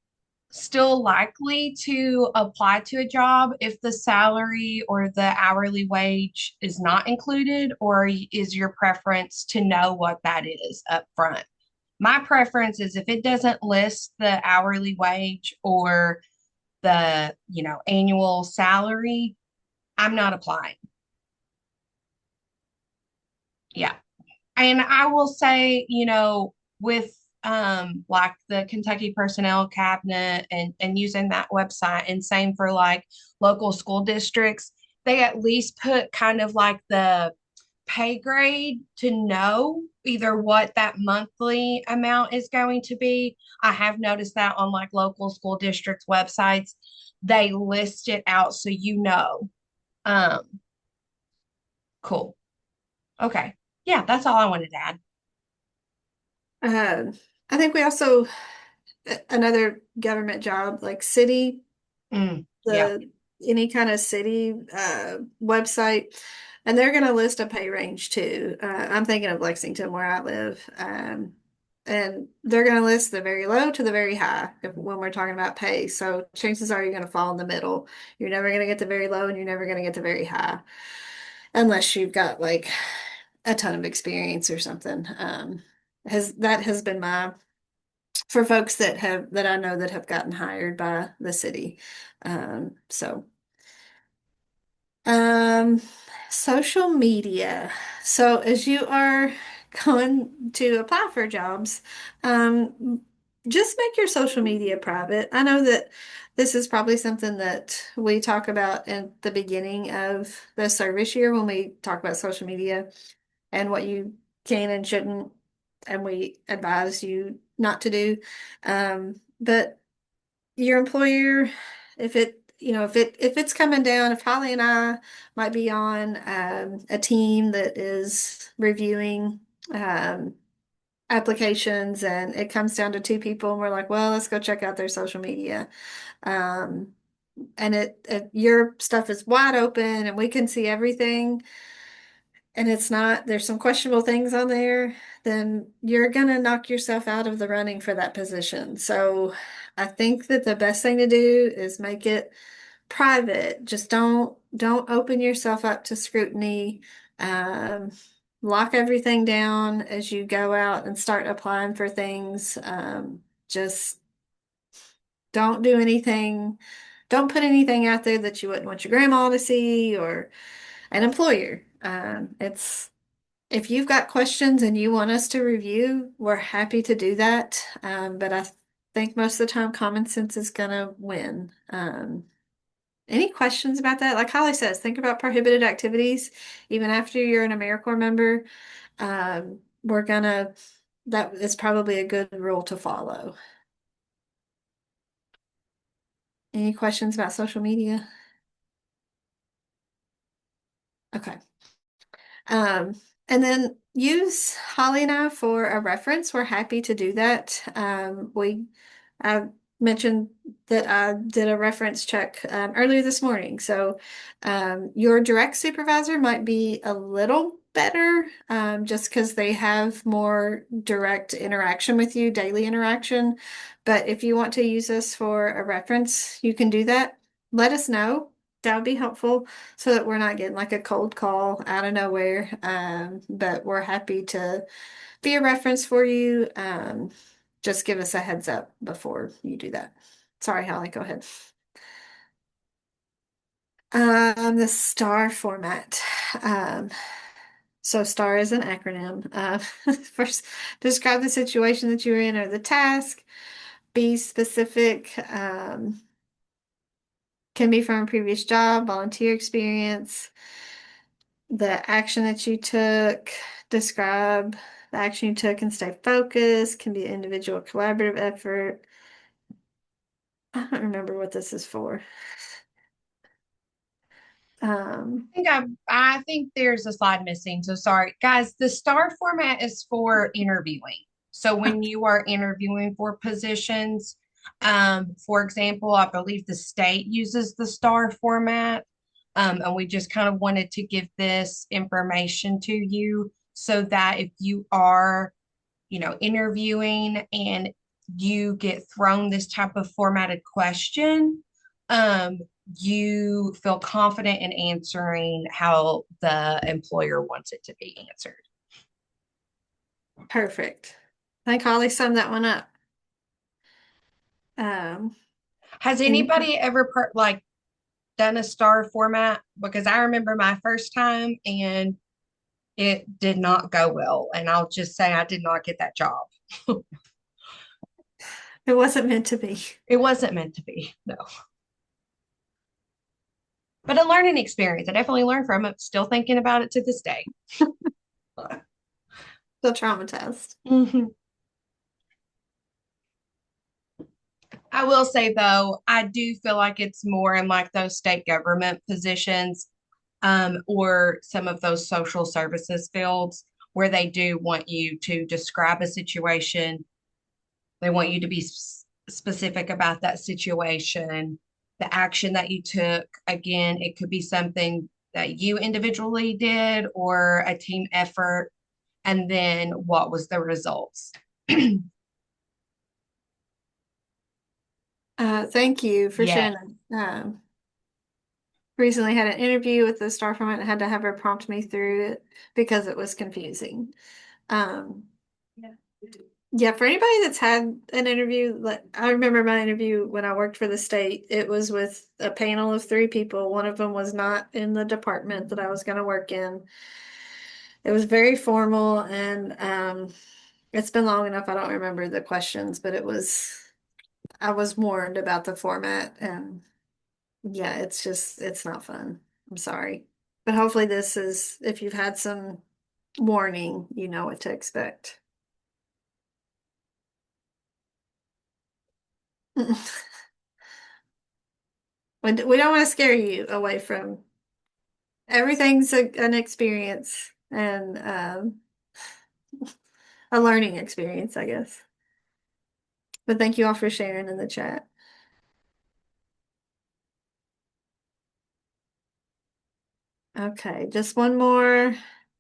still likely to apply to a job if the salary or the hourly wage is not included, or is your preference to know what that is up front? My preference is if it doesn't list the hourly wage or the, annual salary, I'm not applying. Yeah. And I will say, with like the Kentucky Personnel Cabinet and using that website, and same for like local school districts, they at least put kind of like the pay grade to know either what that monthly amount is going to be. I have noticed that on like local school districts websites, they list it out so you know. Um, cool. Okay. Yeah, that's all I wanted to add. Uh, I think we also, another government job, like city, Yeah. the any kind of city website, and they're going to list a pay range too. I'm thinking of Lexington, where I live, and they're going to list the very low to the very high when we're talking about pay. So chances are you're going to fall in the middle. You're never going to get the very low, and you're never going to get the very high, unless you've got like a ton of experience or something. Has been my for folks that I know that have gotten hired by the city. So um, social media. So as you are going to apply for jobs, just make your social media private. I know that this is probably something that we talk about at the beginning of the service year when we talk about social media and what you can and shouldn't, and we advise you not to do. But your employer, if it's coming down, if Holly and I might be on a team that is reviewing applications and it comes down to two people and we're like, well, let's go check out their social media. Um, and your stuff is wide open and we can see everything and it's not, there's some questionable things on there, then you're gonna knock yourself out of the running for that position. So I think that the best thing to do is make it private. Just don't open yourself up to scrutiny. Um, Lock everything down as you go out and start applying for things. Just don't do anything. Don't put anything out there that you wouldn't want your grandma to see or an employer. It's if you've got questions and you want us to review, we're happy to do that. But I think most of the time common sense is gonna win. Any questions about that? Like Holly says, think about prohibited activities. Even after you're an AmeriCorps member, we're gonna, that is probably a good rule to follow. Any questions about social media? Okay. Um, and then use Holly and I for a reference. We're happy to do that. I mentioned that I did a reference check earlier this morning. So your direct supervisor might be a little better just because they have more direct interaction with you, daily interaction. But if you want to use us for a reference, you can do that. Let us know. That would be helpful so that we're not getting like a cold call out of nowhere. But we're happy to be a reference for you. Just give us a heads up before you do that. Sorry, Holly, go ahead. The STAR format. Um, so STAR is an acronym. First, describe the situation that you're in or the task. Be specific. Can be from a previous job, volunteer experience, the action that you took, describe the action you took and stay focused, can be an individual collaborative effort. I don't remember what this is for. Um, I think there's a slide missing. So sorry, guys. The star format is for interviewing. So when you are interviewing for positions, for example, I believe the state uses the star format. And we just kind of wanted to give this information to you so that if you are, interviewing and you get thrown this type of formatted question, um, you feel confident in answering how the employer wants it to be answered. Perfect. I think Holly summed that one up. Has And anybody ever like done a star format? Because I remember my first time and it did not go well. And I'll just say I did not get that job. it wasn't meant to be. It wasn't meant to be, no. But a learning experience. I definitely learned from it. Still thinking about it to this day. Still traumatized. Mhm. I will say though, I do feel like it's more in like those state government positions, or some of those social services fields where they do want you to describe a situation. They want you to be specific about that situation, the action that you took. Again, it could be something that you individually did or a team effort, and then what was the results. Thank you for Yeah. sharing. Recently had an interview with the star format and had to have her prompt me through it because it was confusing. Um, Yeah. yeah, for anybody that's had an interview, like I remember my interview when I worked for the state, it was with a panel of three people. One of them was not in the department that I was going to work in. It was very formal and it's been long enough. I don't remember the questions, but I was warned about the format and yeah, it's not fun. I'm sorry. But hopefully if you've had some warning, you know what to expect. We don't want to scare you away from everything's an experience and a learning experience, I guess. But thank you all for sharing in the chat. Okay, just one more.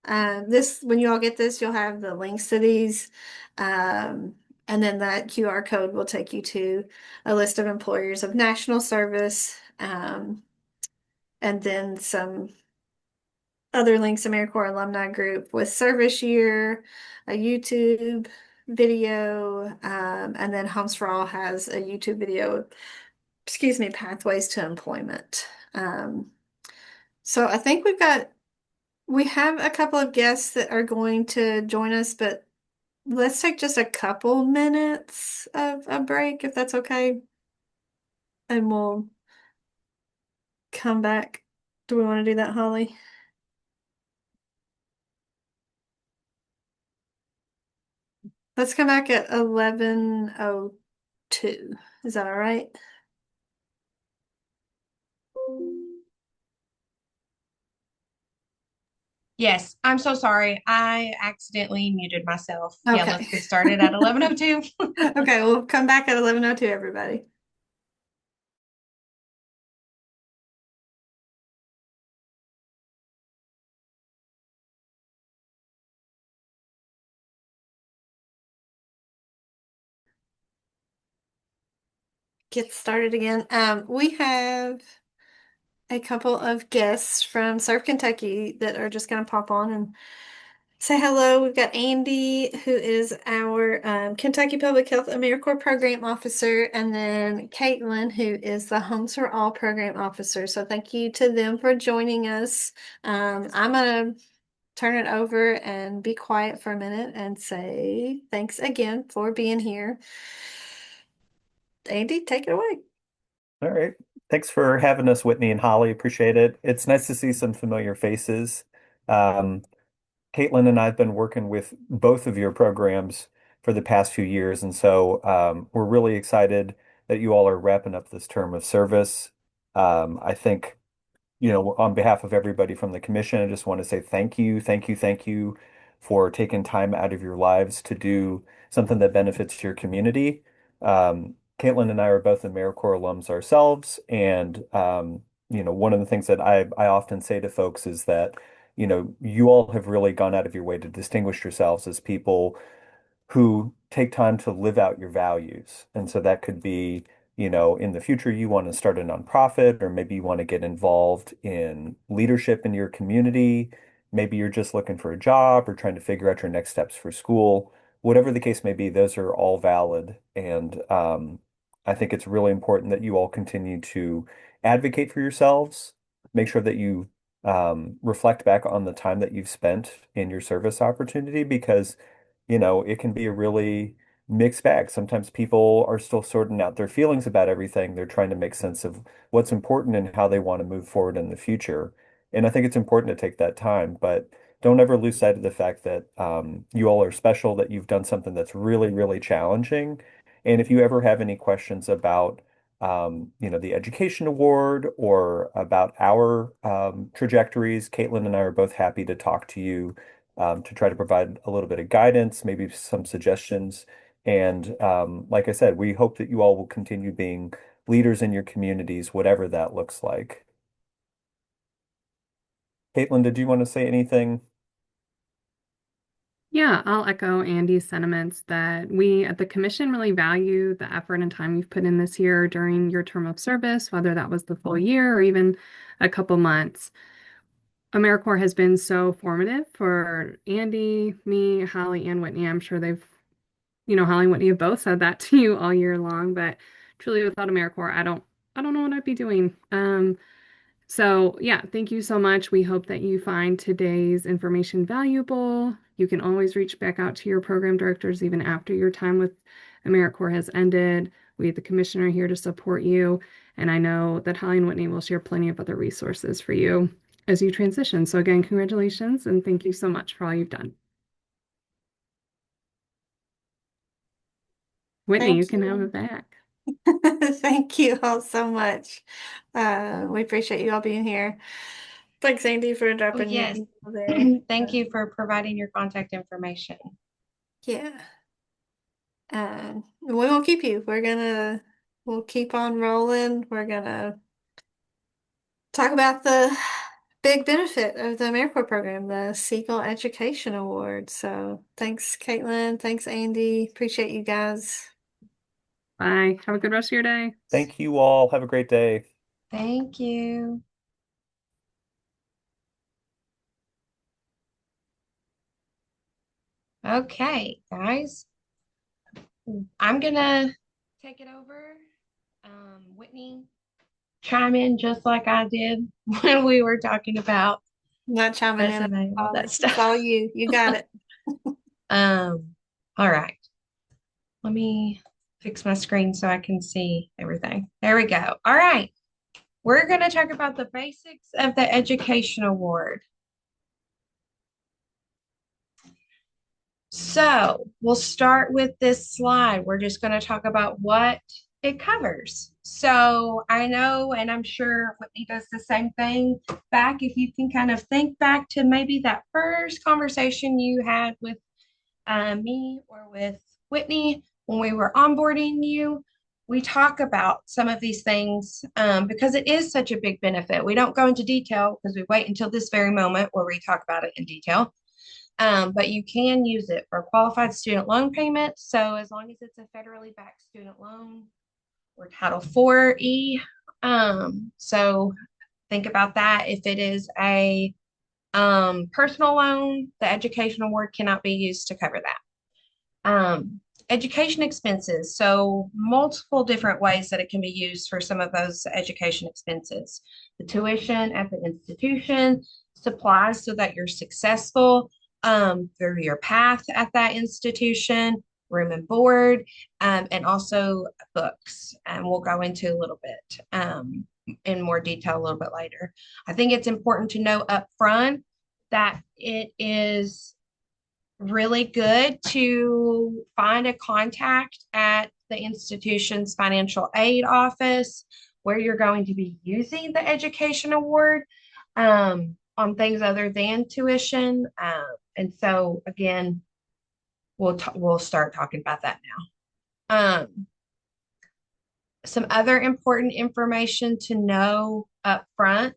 This, when you all get this, you'll have the links to these. And then that QR code will take you to a list of employers of national service. And then some other links, AmeriCorps alumni group with service year, a YouTube video, and then Homes for All has a YouTube video, excuse me, pathways to employment. So I think we have a couple of guests that are going to join us, but let's take just a couple minutes of a break, if that's okay. And we'll come back. Do we want to do that, Holly? Let's come back at 11:02. Is that all right? Yes, I'm so sorry. I accidentally muted myself. Yeah, Okay. let's get started at 11:02. Okay, we'll come back at 11:02, everybody. Get started again. We have a couple of guests from Surf Kentucky that are just going to pop on and say hello. We've got Andy, who is our Kentucky Public Health AmeriCorps Program Officer, and then Caitlin, who is the Homes for All Program Officer. So thank you to them for joining us. I'm going to turn it over and be quiet for a minute and say thanks again for being here. Andy, take it away. All right. Thanks for having us, Whitney and Holly. Appreciate it. It's nice to see some familiar faces. Um, Caitlin and I have been working with both of your programs for the past few years, and so we're really excited that you all are wrapping up this term of service. I think on behalf of everybody from the commission, I just want to say thank you, thank you, thank you for taking time out of your lives to do something that benefits your community. Caitlin and I are both AmeriCorps alums ourselves, and one of the things that I often say to folks is that, you all have really gone out of your way to distinguish yourselves as people who take time to live out your values. And so that could be, in the future, you want to start a nonprofit, or maybe you want to get involved in leadership in your community. Maybe you're just looking for a job or trying to figure out your next steps for school. Whatever the case may be, those are all valid. And I think it's really important that you all continue to advocate for yourselves, make sure that you reflect back on the time that you've spent in your service opportunity, because it can be a really mixed bag. Sometimes people are still sorting out their feelings about everything. They're trying to make sense of what's important and how they want to move forward in the future. And I think it's important to take that time, but don't ever lose sight of the fact that you all are special, that you've done something that's really, really challenging. And if you ever have any questions about the education award or about our trajectories, Caitlin and I are both happy to talk to you to try to provide a little bit of guidance, maybe some suggestions. And like I said, we hope that you all will continue being leaders in your communities, whatever that looks like. Caitlin, did you want to say anything? Yeah, I'll echo Andy's sentiments that we at the commission really value the effort and time you've put in this year during your term of service, whether that was the full year or even a couple months. AmeriCorps has been so formative for Andy, me, Holly, and Whitney. I'm sure Holly and Whitney have both said that to you all year long, but truly without AmeriCorps, I don't know what I'd be doing. So yeah, thank you so much. We hope that you find today's information valuable. You can always reach back out to your program directors even after your time with AmeriCorps has ended. We at the commission are here to support you. And I know that Holly and Whitney will share plenty of other resources for you as you transition. So again, congratulations and thank you so much for all you've done. Whitney, you Thank can have you. it back. Thank you all so much. We appreciate you all being here. Thanks, Andy, for Oh, dropping your yes. email there. Thank you for providing your contact information. Yeah. We won't keep you. We'll keep on rolling. We're gonna talk about the big benefit of the AmeriCorps program, the Siegel Education Award. So thanks, Caitlin. Thanks, Andy. Appreciate you guys. Bye. Have a good rest of your day. Thank you all. Have a great day. Thank you. Okay, guys, I'm gonna take it over. Whitney, chime in just like I did when we were talking about Not chiming in. resume, all that It's stuff. all you. You got it. All right. Let me fix my screen so I can see everything. There we go. All right. We're going to talk about the basics of the Education Award. So we'll start with this slide. We're just going to talk about what it covers. So I know, and I'm sure Whitney does the same thing back. If you can kind of think back to maybe that first conversation you had with me or with Whitney when we were onboarding you, we talk about some of these things because it is such a big benefit. We don't go into detail because we wait until this very moment where we talk about it in detail. But you can use it for qualified student loan payments. So as long as it's a federally backed student loan or Title IV-E. So think about that. If it is a personal loan, the education award cannot be used to cover that. Education expenses. So multiple different ways that it can be used for some of those education expenses. The tuition at the institution, supplies so that you're successful through your path at that institution, room and board, and also books. And we'll go into a little bit in more detail a little bit later. I think it's important to know up front that it is really good to find a contact at the institution's financial aid office where you're going to be using the education award on things other than tuition. And so again, we'll start talking about that now. Some other important information to know up front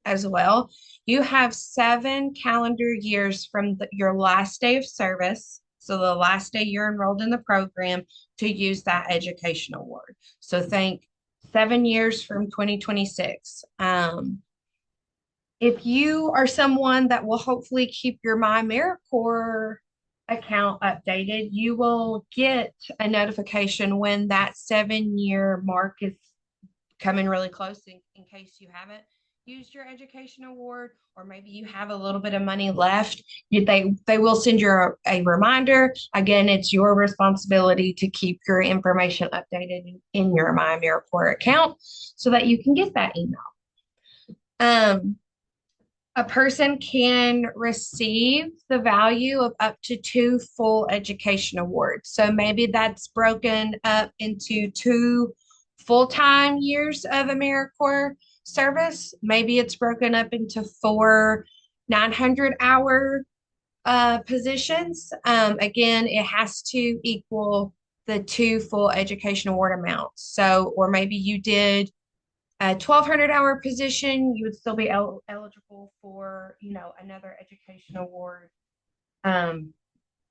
as well. You have 7 calendar years from your last day of service, so the last day you're enrolled in the program, to use that education award. So think 7 years from 2026. If you are someone that will hopefully keep your My AmeriCorps account updated, you will get a notification when that 7-year mark is coming really close in case you haven't used your education award, or maybe you have a little bit of money left. They will send you a reminder. Again, it's your responsibility to keep your information updated in your My AmeriCorps account so that you can get that email. A person can receive the value of up to 2 full education awards. So maybe that's broken up into 2 full-time years of AmeriCorps service. Maybe it's broken up into 4 900-hour positions. Again, it has to equal the 2 full education award amounts. So, or maybe you did a 1,200-hour position, you would still be eligible for, another education award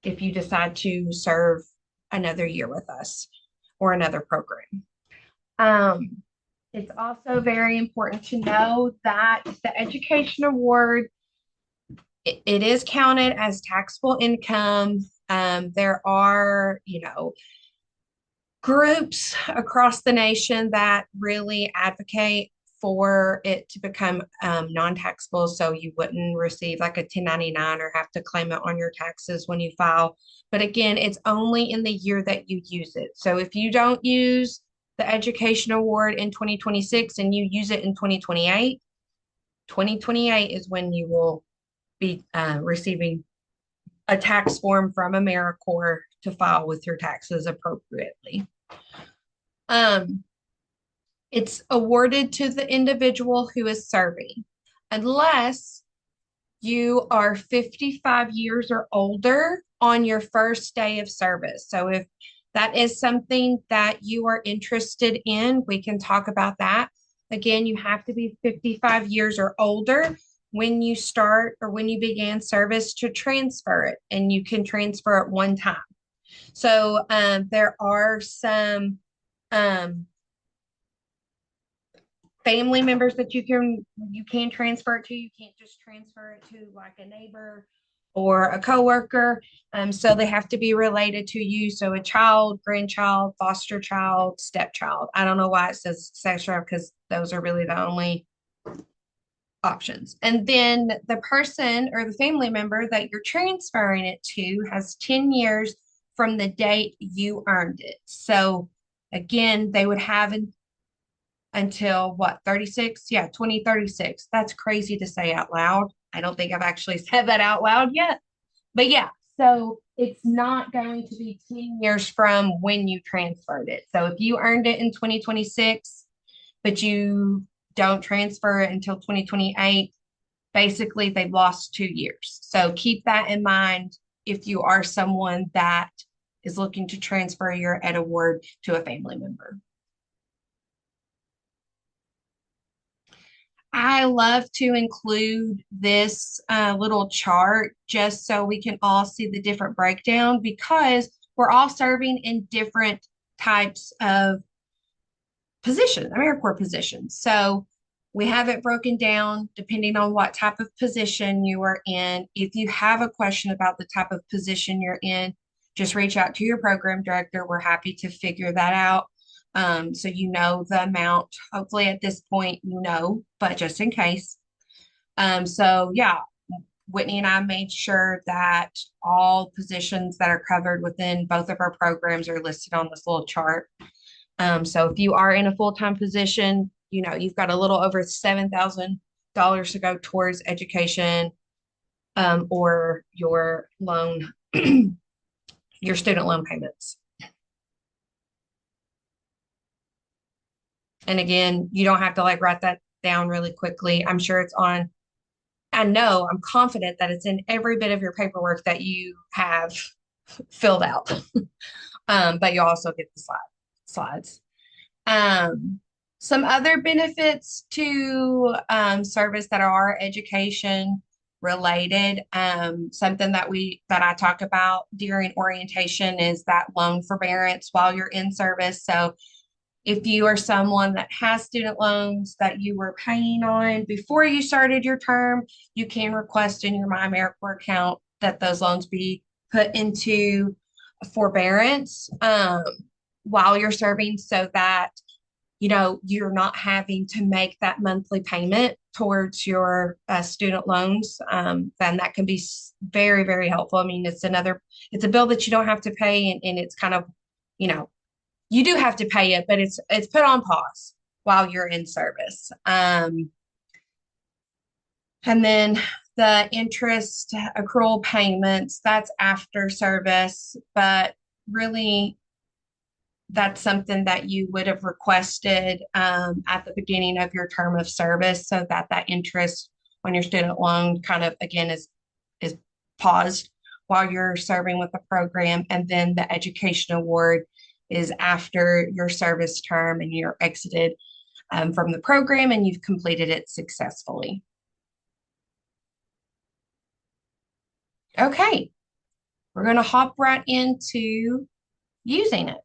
if you decide to serve another year with us or another program. It's also very important to know that the education award, it is counted as taxable income. There are, groups across the nation that really advocate for it to become non-taxable, so you wouldn't receive like a 1099 or have to claim it on your taxes when you file. But again, it's only in the year that you use it. So if you don't use the education award in 2026 and you use it in 2028, 2028 is when you will be receiving a tax form from AmeriCorps to file with your taxes appropriately. It's awarded to the individual who is serving, unless you are 55 years or older on your first day of service. So if that is something that you are interested in, we can talk about that. Again, you have to be 55 years or older when you start or when you began service to transfer it, and you can transfer it one time. So there are some um, family members that you can transfer it to. You can't just transfer it to like a neighbor or a coworker. So they have to be related to you. So a child, grandchild, foster child, stepchild. I don't know why it says etc. because those are really the only options. And then the person or the family member that you're transferring it to has 10 years from the date you earned it. So again, they would have until what, 36? Yeah, 2036. That's crazy to say out loud. I don't think I've actually said that out loud yet. But yeah, so it's not going to be 10 years from when you transferred it. So if you earned it in 2026, but you don't transfer it until 2028, basically they've lost 2 years. So keep that in mind if you are someone that is looking to transfer your ed award to a family member. I love to include this little chart just so we can all see the different breakdown, because we're all serving in different types of positions, AmeriCorps positions. So we have it broken down depending on what type of position you are in. If you have a question about the type of position you're in, just reach out to your program director. We're happy to figure that out. So you know the amount. Hopefully at this point, you know, but just in case. So yeah, Whitney and I made sure that all positions that are covered within both of our programs are listed on this little chart. So if you are in a full-time position, you know, you've got a little over $7,000 to go towards education, or your loan, your student loan payments. And again, you don't have to like write that down really quickly. I'm sure it's on, I'm confident that it's in every bit of your paperwork that you have filled out. But you also get the slides. Um, some other benefits to service that are education related. Something that I talk about during orientation is that loan forbearance while you're in service. So if you are someone that has student loans that you were paying on before you started your term, you can request in your My AmeriCorps account that those loans be put into forbearance while you're serving, so that you're not having to make that monthly payment towards your student loans. Then that can be very, very helpful. I mean, it's a bill that you don't have to pay, and it's kind of, you know, you do have to pay it, but it's put on pause while you're in service. And then the interest accrual payments, that's after service, but really that's something that you would have requested at the beginning of your term of service, so that that interest on your student loan kind of, again, is paused while you're serving with the program. And then the education award is after your service term and you're exited from the program and you've completed it successfully. Okay, we're going to hop right into using it.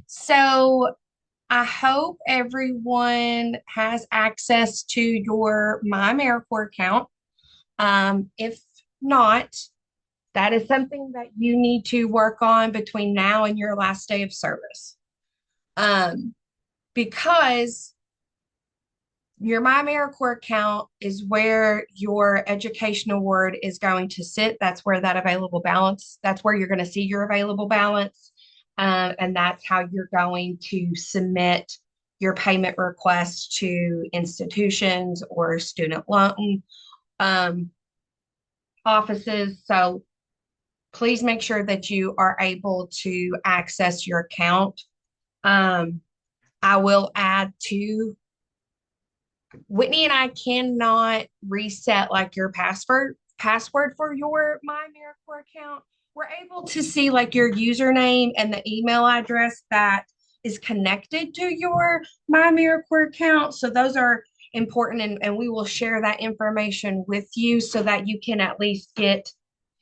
So I hope everyone has access to your My AmeriCorps account. If not, that is something that you need to work on between now and your last day of service. Because your My AmeriCorps account is where your education award is going to sit. That's where that available balance, that's where you're going to see your available balance. And that's how you're going to submit your payment requests to institutions or student loan offices. So please make sure that you are able to access your account. I will add to Whitney and I cannot reset like your password for your MyAmericorps account. We're able to see like your username and the email address that is connected to your MyAmericorps account. So those are important, and we will share that information with you so that you can at least get,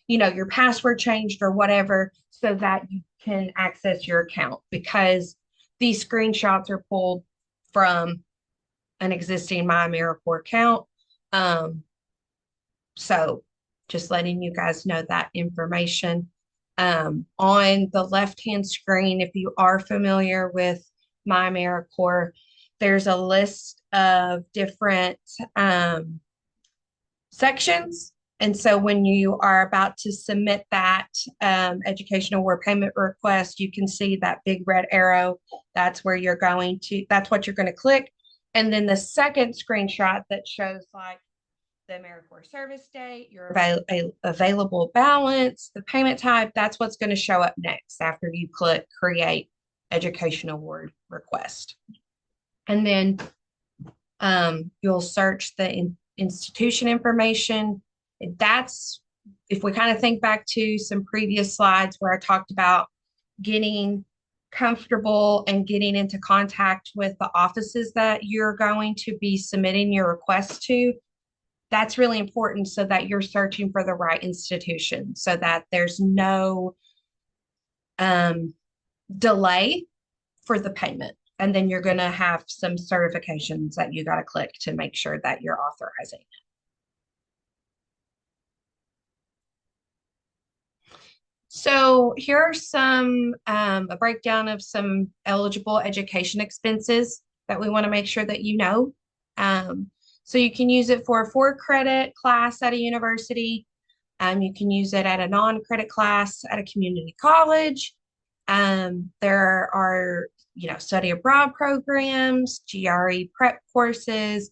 your password changed or whatever so that you can access your account, because these screenshots are pulled from an existing MyAmericorps account. Um, so just letting you guys know that information. On the left-hand screen, if you are familiar with MyAmericorps, there's a list of different sections. And so when you are about to submit that education award payment request, you can see that big red arrow. That's what you're going to click. And then the second screenshot that shows like the AmeriCorps service date, your available balance, the payment type, that's what's going to show up next after you click create education award request. And then you'll search the institution information. That's, if we kind of think back to some previous slides where I talked about getting comfortable and getting into contact with the offices that you're going to be submitting your request to, that's really important so that you're searching for the right institution so that there's no delay for the payment. And then you're going to have some certifications that you got to click to make sure that you're authorizing it. So here are a breakdown of some eligible education expenses that we want to make sure that you know. So you can use it for a 4-credit class at a university. You can use it at a non-credit class at a community college. There are, study abroad programs, GRE prep courses,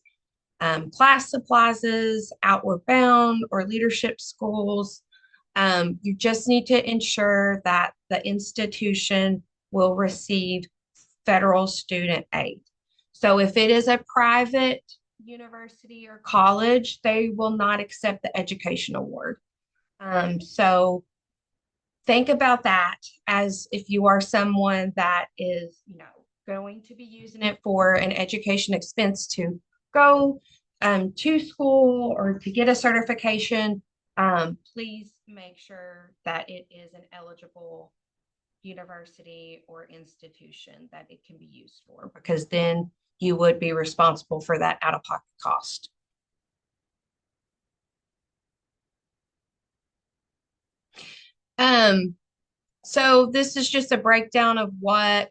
class supplies, outward bound or leadership schools. You just need to ensure that the institution will receive federal student aid. So if it is a private university or college, they will not accept the education award. So think about that as if you are someone that is, going to be using it for an education expense to go to school or to get a certification. Please make sure that it is an eligible university or institution that it can be used for, because then you would be responsible for that out-of-pocket cost. So this is just a breakdown of what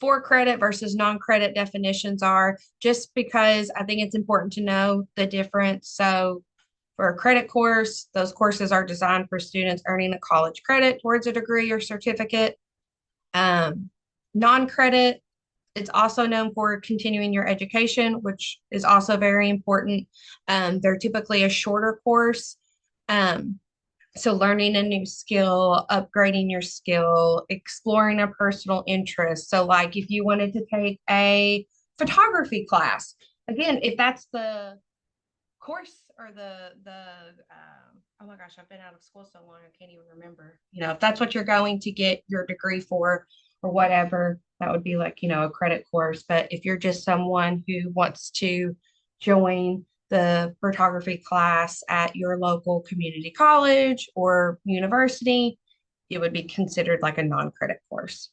4-credit versus non-credit definitions are, just because I think it's important to know the difference. So for a credit course, those courses are designed for students earning a college credit towards a degree or certificate. Non-credit, it's also known for continuing your education, which is also very important. They're typically a shorter course. So learning a new skill, upgrading your skill, exploring a personal interest. So like if you wanted to take a photography class, again, if that's the course or oh my gosh, I've been out of school so long, I can't even remember. If that's what you're going to get your degree for or whatever, that would be like, a credit course. But if you're just someone who wants to join the photography class at your local community college or university, it would be considered like a non-credit course.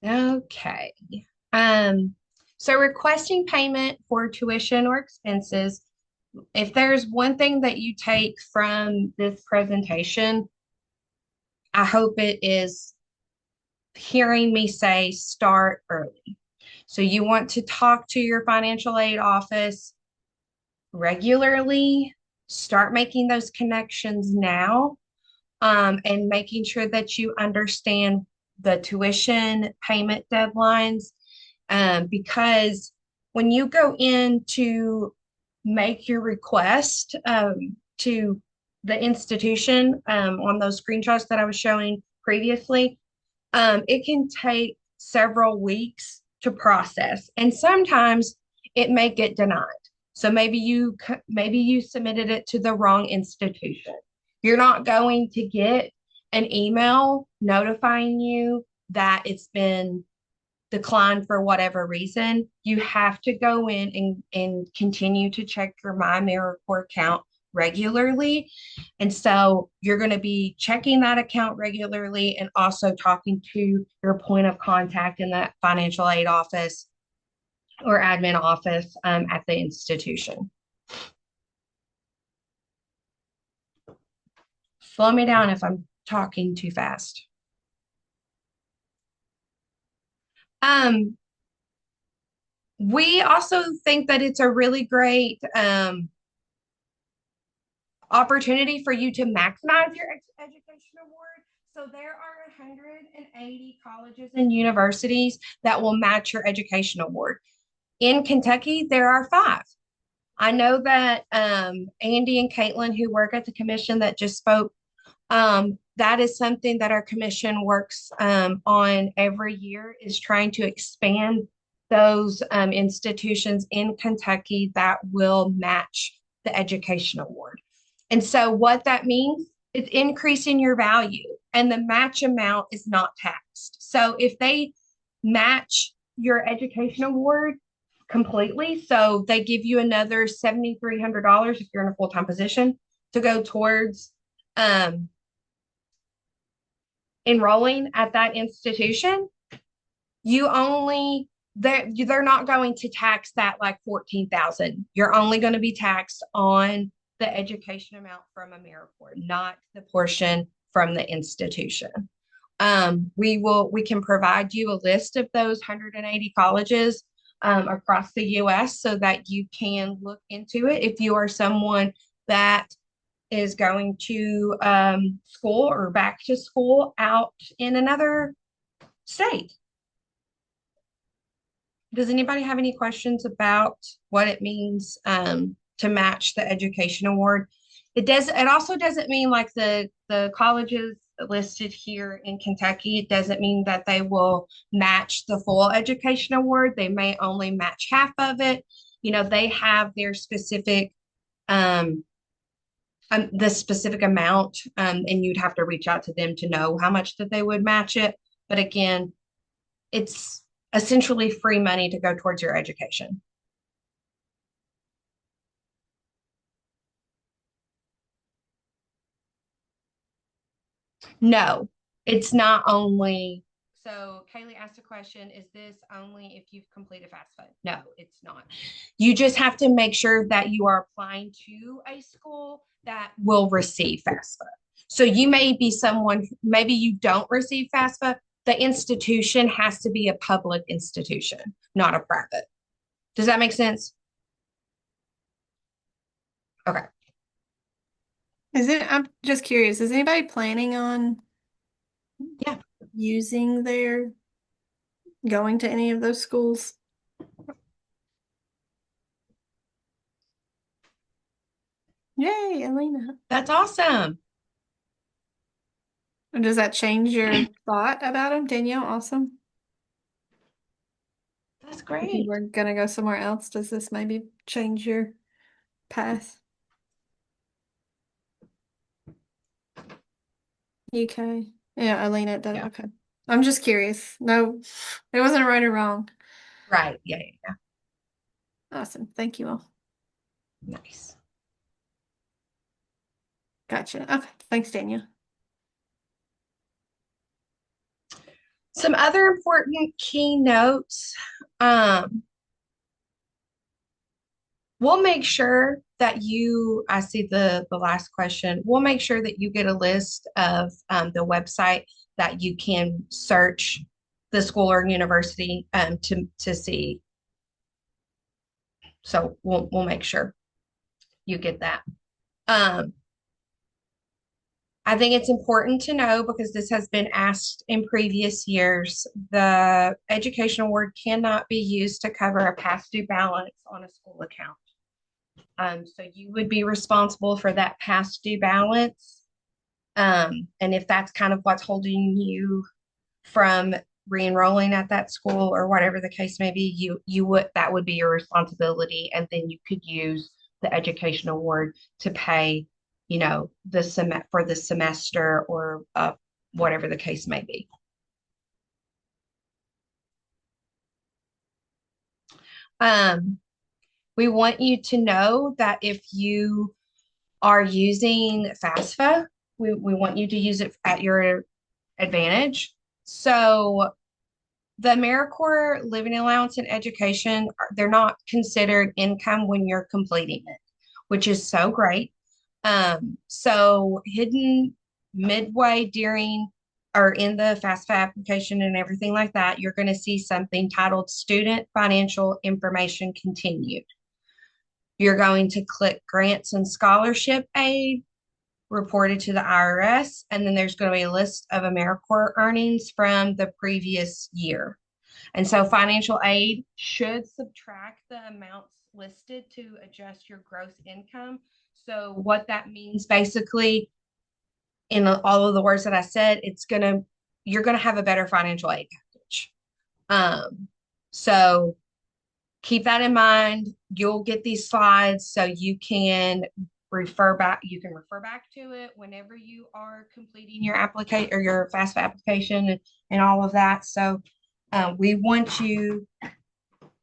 Okay. So requesting payment for tuition or expenses, if there's one thing that you take from this presentation, I hope it is hearing me say start early. So you want to talk to your financial aid office regularly, start making those connections now, and making sure that you understand the tuition payment deadlines, because when you go in to make your request to the institution on those screenshots that I was showing previously, it can take several weeks to process, and sometimes it may get denied. So maybe you submitted it to the wrong institution. You're not going to get an email notifying you that it's been declined for whatever reason. You have to go in and continue to check your My AmeriCorps account regularly. And so you're going to be checking that account regularly and also talking to your point of contact in that financial aid office or admin office at the institution. Slow me down if I'm talking too fast. We also think that it's a really great opportunity for you to maximize your education award. So there are 180 colleges and universities that will match your education award. In Kentucky, there are 5. I know that Andy and Caitlin, who work at the commission that just spoke, that is something that our commission works on every year, is trying to expand those institutions in Kentucky that will match the education award. And so what that means is increasing your value, and the match amount is not taxed. So if they match your education award completely, so they give you another $7,300 if you're in a full-time position to go towards enrolling at that institution, they're not going to tax that like 14,000. You're only going to be taxed on the education amount from AmeriCorps, not the portion from the institution. We can provide you a list of those 180 colleges across the US so that you can look into it if you are someone that is going to school or back to school out in another state. Does anybody have any questions about what it means to match the education award? It also doesn't mean like the colleges listed here in Kentucky, it doesn't mean that they will match the full education award. They may only match half of it. You know, they have their specific the specific amount, and you'd have to reach out to them to know how much that they would match it. But again, it's essentially free money to go towards your education. No, it's not only. So Kaylee asked a question, is this only if you've completed FAFSA? No, it's not. You just have to make sure that you are applying to a school that will receive FAFSA. So you may be someone, maybe you don't receive FAFSA. The institution has to be a public institution, not a private. Does that make sense? Okay. I'm just curious, is anybody planning on Yeah. using going to any of those schools? Yay, Elena. That's awesome. Does that change your thought about them, Danielle? Awesome. That's If you great. were gonna go somewhere else, does this maybe change your path? UK. Yeah, Elena, it does. Yeah. Okay. I'm just curious. No, it wasn't right or wrong. Right. Yeah. Awesome. Thank you all. Nice. Gotcha. Okay. Thanks, Danielle. Some other important key notes. We'll make sure that I see the last question. We'll make sure that you get a list of the website that you can search the school or university to see. So we'll make sure you get that. I think it's important to know, because this has been asked in previous years, the education award cannot be used to cover a past due balance on a school account. So you would be responsible for that past due balance. And if that's kind of what's holding you from re-enrolling at that school or whatever the case may be, you would that would be your responsibility, and then you could use the education award to pay, for the semester or whatever the case may be. We want you to know that if you are using FAFSA, we want you to use it at your advantage. So the AmeriCorps living allowance and education, they're not considered income when you're completing it, which is so great. So hidden midway during or in the FAFSA application and everything like that, you're going to see something titled Student Financial Information Continued. You're going to click Grants and Scholarship Aid, reported to the IRS, and then there's going to be a list of AmeriCorps earnings from the previous year. And so financial aid should subtract the amounts listed to adjust your gross income. So what that means basically, in all of the words that I said, you're gonna have a better financial aid package. So keep that in mind. You'll get these slides so you can refer back. You can refer back to it whenever you are completing your application or your FAFSA application and all of that. So we want you,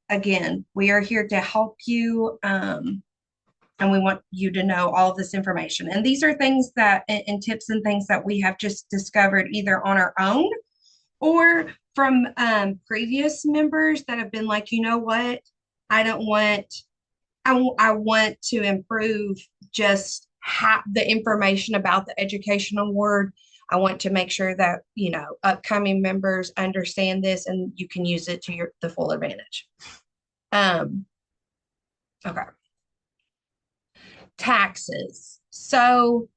again, we are here to help you, and we want you to know all of this information. And these are things and tips and things that we have just discovered either on our own or from previous members that have been like, you know what, I want to improve just the information about the education award. I want to make sure that, upcoming members understand this and you can use it to the full advantage. Okay. Taxes. So,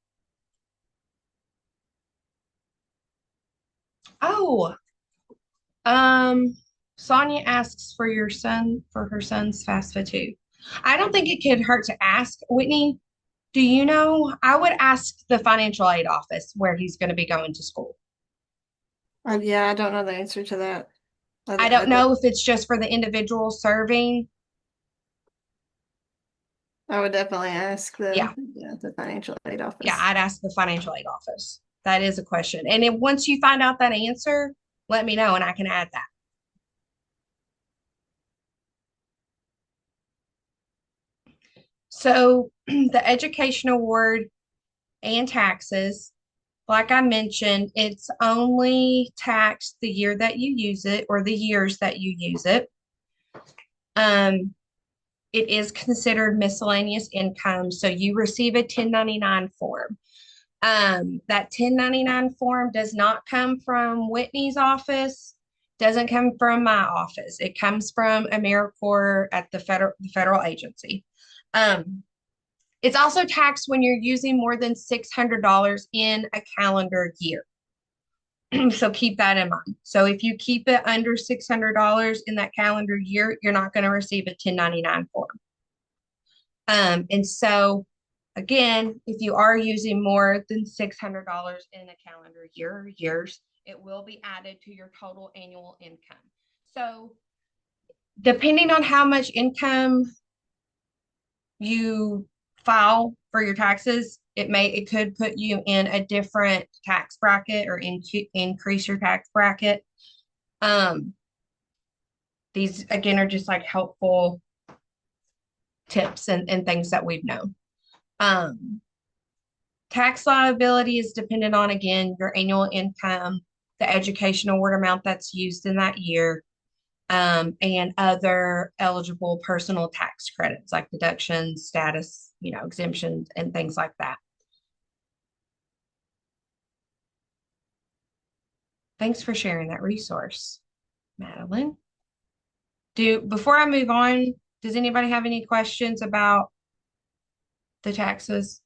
Sonia asks for her son's FAFSA too. I don't think it could hurt to ask. Whitney, do you know? I would ask the financial aid office where he's going to be going to school. Yeah, I don't know the answer to that. I don't know if it's just for the individual serving. I would definitely ask Yeah. the financial aid office. Yeah, I'd ask the financial aid office. That is a question. And then once you find out that answer, let me know and I can add that. So the education award and taxes, like I mentioned, it's only taxed the year that you use it or the years that you use it. It is considered miscellaneous income. So you receive a 1099 form. That 1099 form does not come from Whitney's office, doesn't come from my office. It comes from AmeriCorps at the federal agency. It's also taxed when you're using more than $600 in a calendar year. So keep that in mind. So if you keep it under $600 in that calendar year, you're not going to receive a 1099 form. And so again, if you are using more than $600 in a calendar year or years, it will be added to your total annual income. So depending on how much income you file for your taxes, it could put you in a different tax bracket or increase your tax bracket. These again are just like helpful tips and things that we've known. Tax liability is dependent on, again, your annual income, the education award amount that's used in that year, and other eligible personal tax credits like deductions, status, exemptions, and things like that. Thanks for sharing that resource, Madeline. Before I move on, does anybody have any questions about the taxes?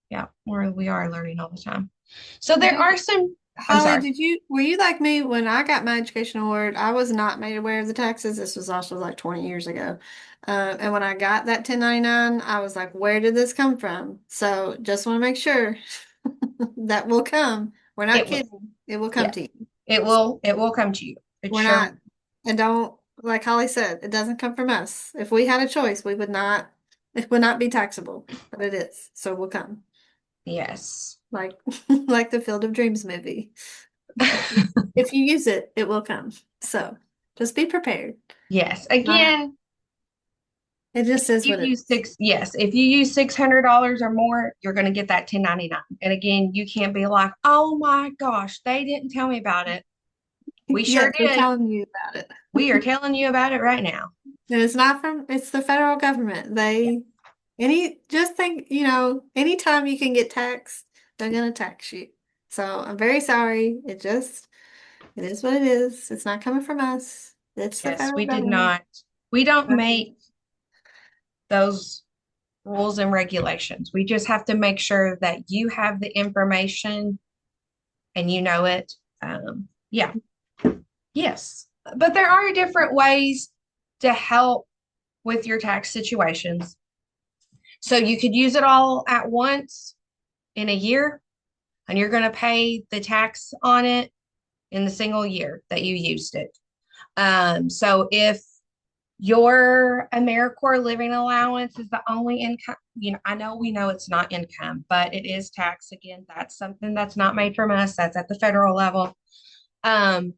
Yeah, we are learning all the time. So there are some. Holly, were you like me when I got my education award? I was not made aware of the taxes. This was also like 20 years ago. And when I got that 1099, I was like, where did this come from? So just want to make sure that will come. We're not kidding. It will come to you. It will come to you. It We're sure. not, and don't, like Holly said, it doesn't come from us. If we had a choice, it would not be taxable, but it is. So we'll come. Yes. Like like the Field of Dreams movie. If you use it, it will come. So just be prepared. Yes. Not, Again, it just is you what it use is. if you use $600 or more, you're going to get that 1099. And again, you can't be like, oh my gosh, they didn't tell me about it. We sure Yes, we're did. telling you about it. We are telling you about it right now. And it's not from, it's the federal government. Just think, anytime you can get taxed, they're going to tax you. So I'm very sorry. It is what it is. It's not coming from us. It's the Yes, federal we did government. not. We don't Right. make those rules and regulations. We just have to make sure that you have the information and you know it. Yeah. Yes. But there are different ways to help with your tax situations. So you could use it all at once in a year, and you're going to pay the tax on it in the single year that you used it. So if your AmeriCorps living allowance is the only income, I know we know it's not income, but it is tax. Again, that's something that's not made from us. That's at the federal level.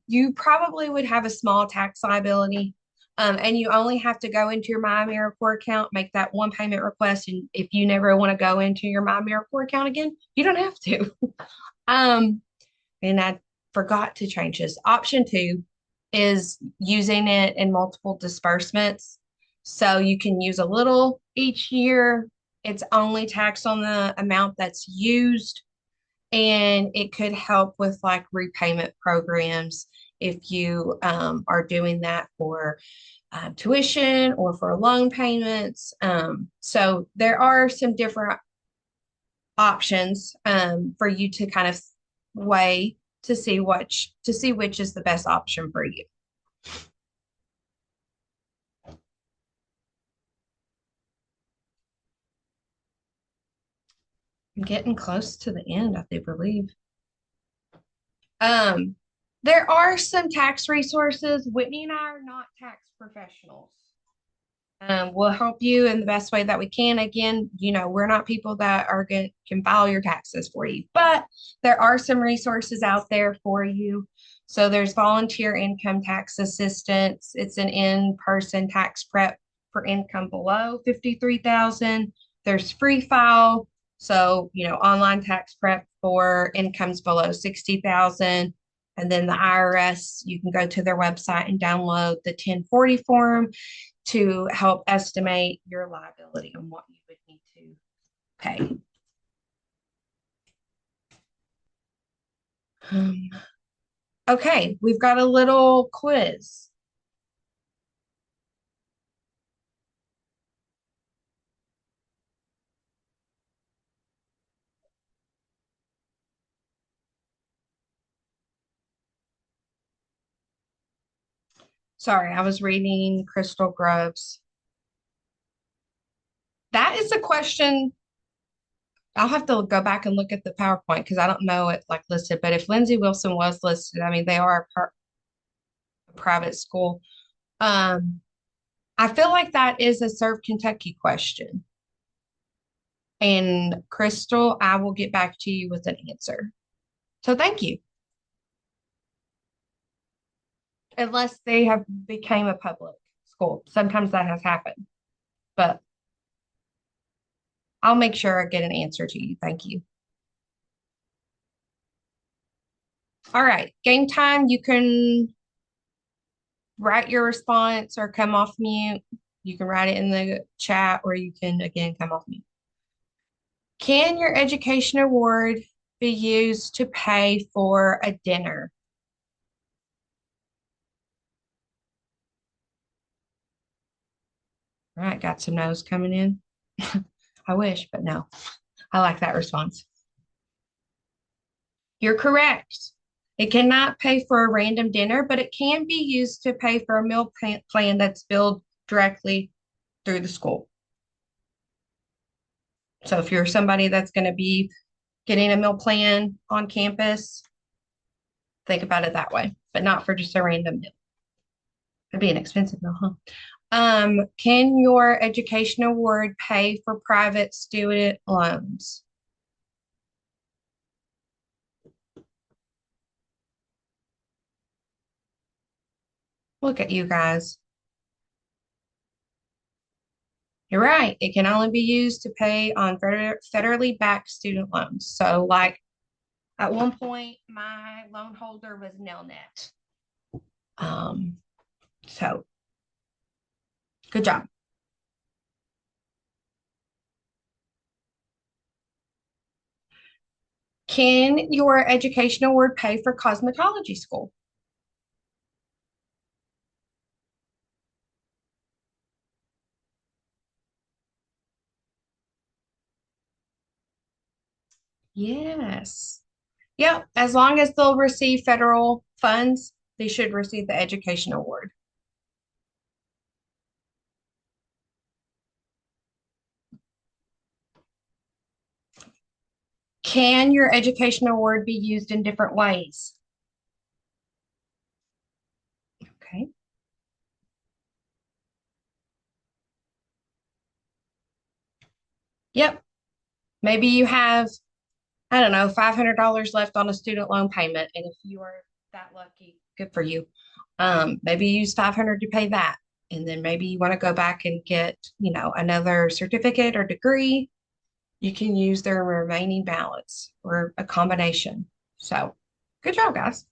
You probably would have a small tax liability. And you only have to go into your My AmeriCorps account, make that one payment request. And if you never want to go into your My AmeriCorps account again, you don't have to. Um, and I forgot to change this. Option two is using it in multiple disbursements. So you can use a little each year. It's only taxed on the amount that's used. And it could help with like repayment programs if you are doing that for tuition or for loan payments. So there are some different options for you to kind of weigh to see which is the best option for you. I'm getting close to the end, I do believe. Um, there are some tax resources. Whitney and I are not tax professionals. We'll help you in the best way that we can. Again, we're not people that can file your taxes for you, but there are some resources out there for you. So there's volunteer income tax assistance. It's an in-person tax prep for income below 53,000. There's free file. So, online tax prep for incomes below 60,000. And then the IRS, you can go to their website and download the 1040 form to help estimate your liability and what you would need to pay. Okay, we've got a little quiz. Sorry, I was reading Crystal Grove's. That is a question. I'll have to go back and look at the PowerPoint because I don't know it like listed. But if Lindsay Wilson was listed, I mean, they are a private school. I feel like that is a Serve Kentucky question. And Crystal, I will get back to you with an answer. So thank you. Unless they have became a public school. Sometimes that has happened. But I'll make sure I get an answer to you. Thank you. All right, game time. You can write your response or come off mute. You can write it in the chat or you can, again, come off mute. Can your education award be used to pay for a dinner? All right, got some no's coming in. I wish, but no. I like that response. You're correct. It cannot pay for a random dinner, but it can be used to pay for a meal plan that's billed directly through the school. So if you're somebody that's going to be getting a meal plan on campus, Think about it that way, but not for just a random meal. It'd be an expensive meal, huh? Can your education award pay for private student loans? Look at you guys. You're right. It can only be used to pay on federally backed student loans. So, like at one point, my loan holder was nil net. Um, so good job. Can your education award pay for cosmetology school? Yes. Yep. As long as they'll receive federal funds, they should receive the education award. Can your education award be used in different ways? Okay. Yep. Maybe you have, I don't know, $500 left on a student loan payment. And if you are that lucky, good for you. Maybe you use 500 to pay that. And then maybe you want to go back and get, another certificate or degree. You can use their remaining balance or a combination. So good job, guys.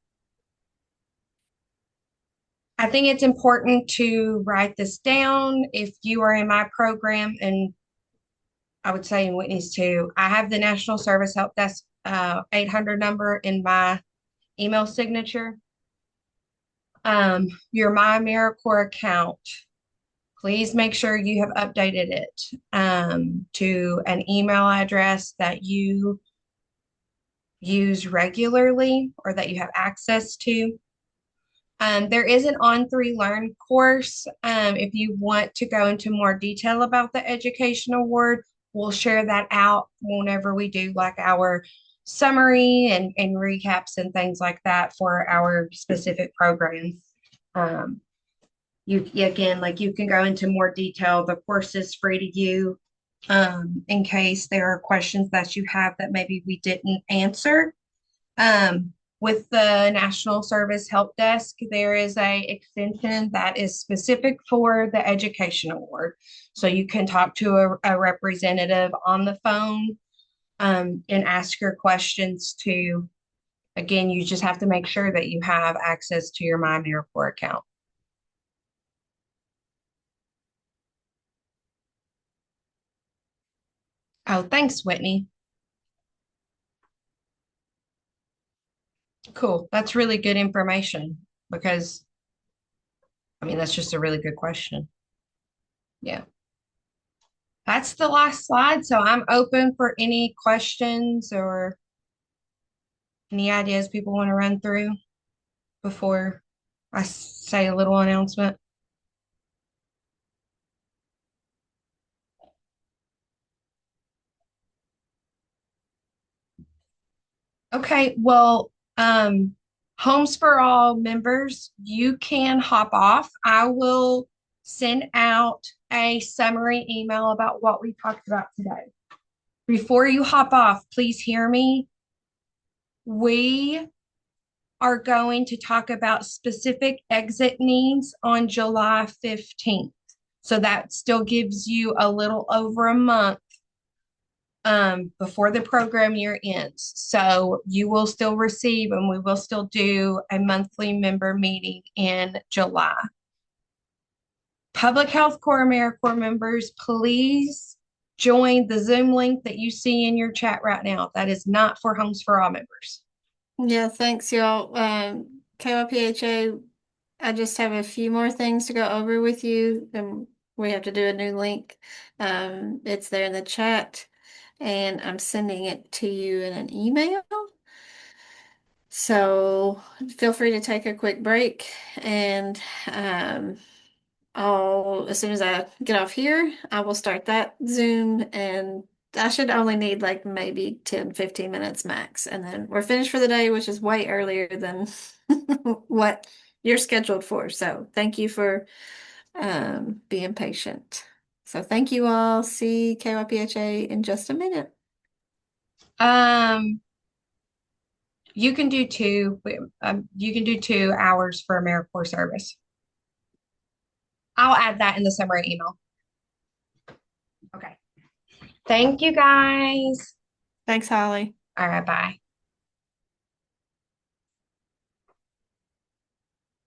I think it's important to write this down if you are in my program, and I would say in Whitney's too. I have the National Service Help Desk 800 number in my email signature. Your My AmeriCorps account, please make sure you have updated it to an email address that you use regularly or that you have access to. There is an On3Learn course. If you want to go into more detail about the education award, we'll share that out whenever we do like our summary and recaps and things like that for our specific programs. Again, like you can go into more detail. The course is free to you in case there are questions that you have that maybe we didn't answer. With the National Service Help Desk, there is a extension that is specific for the Education Award. So you can talk to a representative on the phone and ask your questions to, again, you just have to make sure that you have access to your My AmeriCorps account. Oh, thanks, Whitney. Cool. That's really good information because, I mean, that's just a really good question. Yeah. That's the last slide. So I'm open for any questions or any ideas people want to run through before I say a little announcement. Okay, well, Homes for All members, you can hop off. I will send out a summary email about what we talked about today. Before you hop off, please hear me. We are going to talk about specific exit needs on July 15th. So that still gives you a little over a month before the program year ends. So you will still receive and we will still do a monthly member meeting in July. Public Health Corps AmeriCorps members, please join the Zoom link that you see in your chat right now. That is not for Homes for All members. Yeah, thanks, y'all. KYPHA, I just have a few more things to go over with you, and we have to do a new link. It's there in the chat, and I'm sending it to you in an email. So feel free to take a quick break, and as soon as I get off here, I will start that Zoom, and I should only need like maybe 10, 15 minutes max. And then we're finished for the day, which is way earlier than what you're scheduled for. So thank you for being patient. So thank you all. See KYPHA in just a minute. Um, you can do you can do 2 hours for AmeriCorps service. I'll add that in the summary email. Okay. Thank you guys. Thanks, Holly. All right, bye.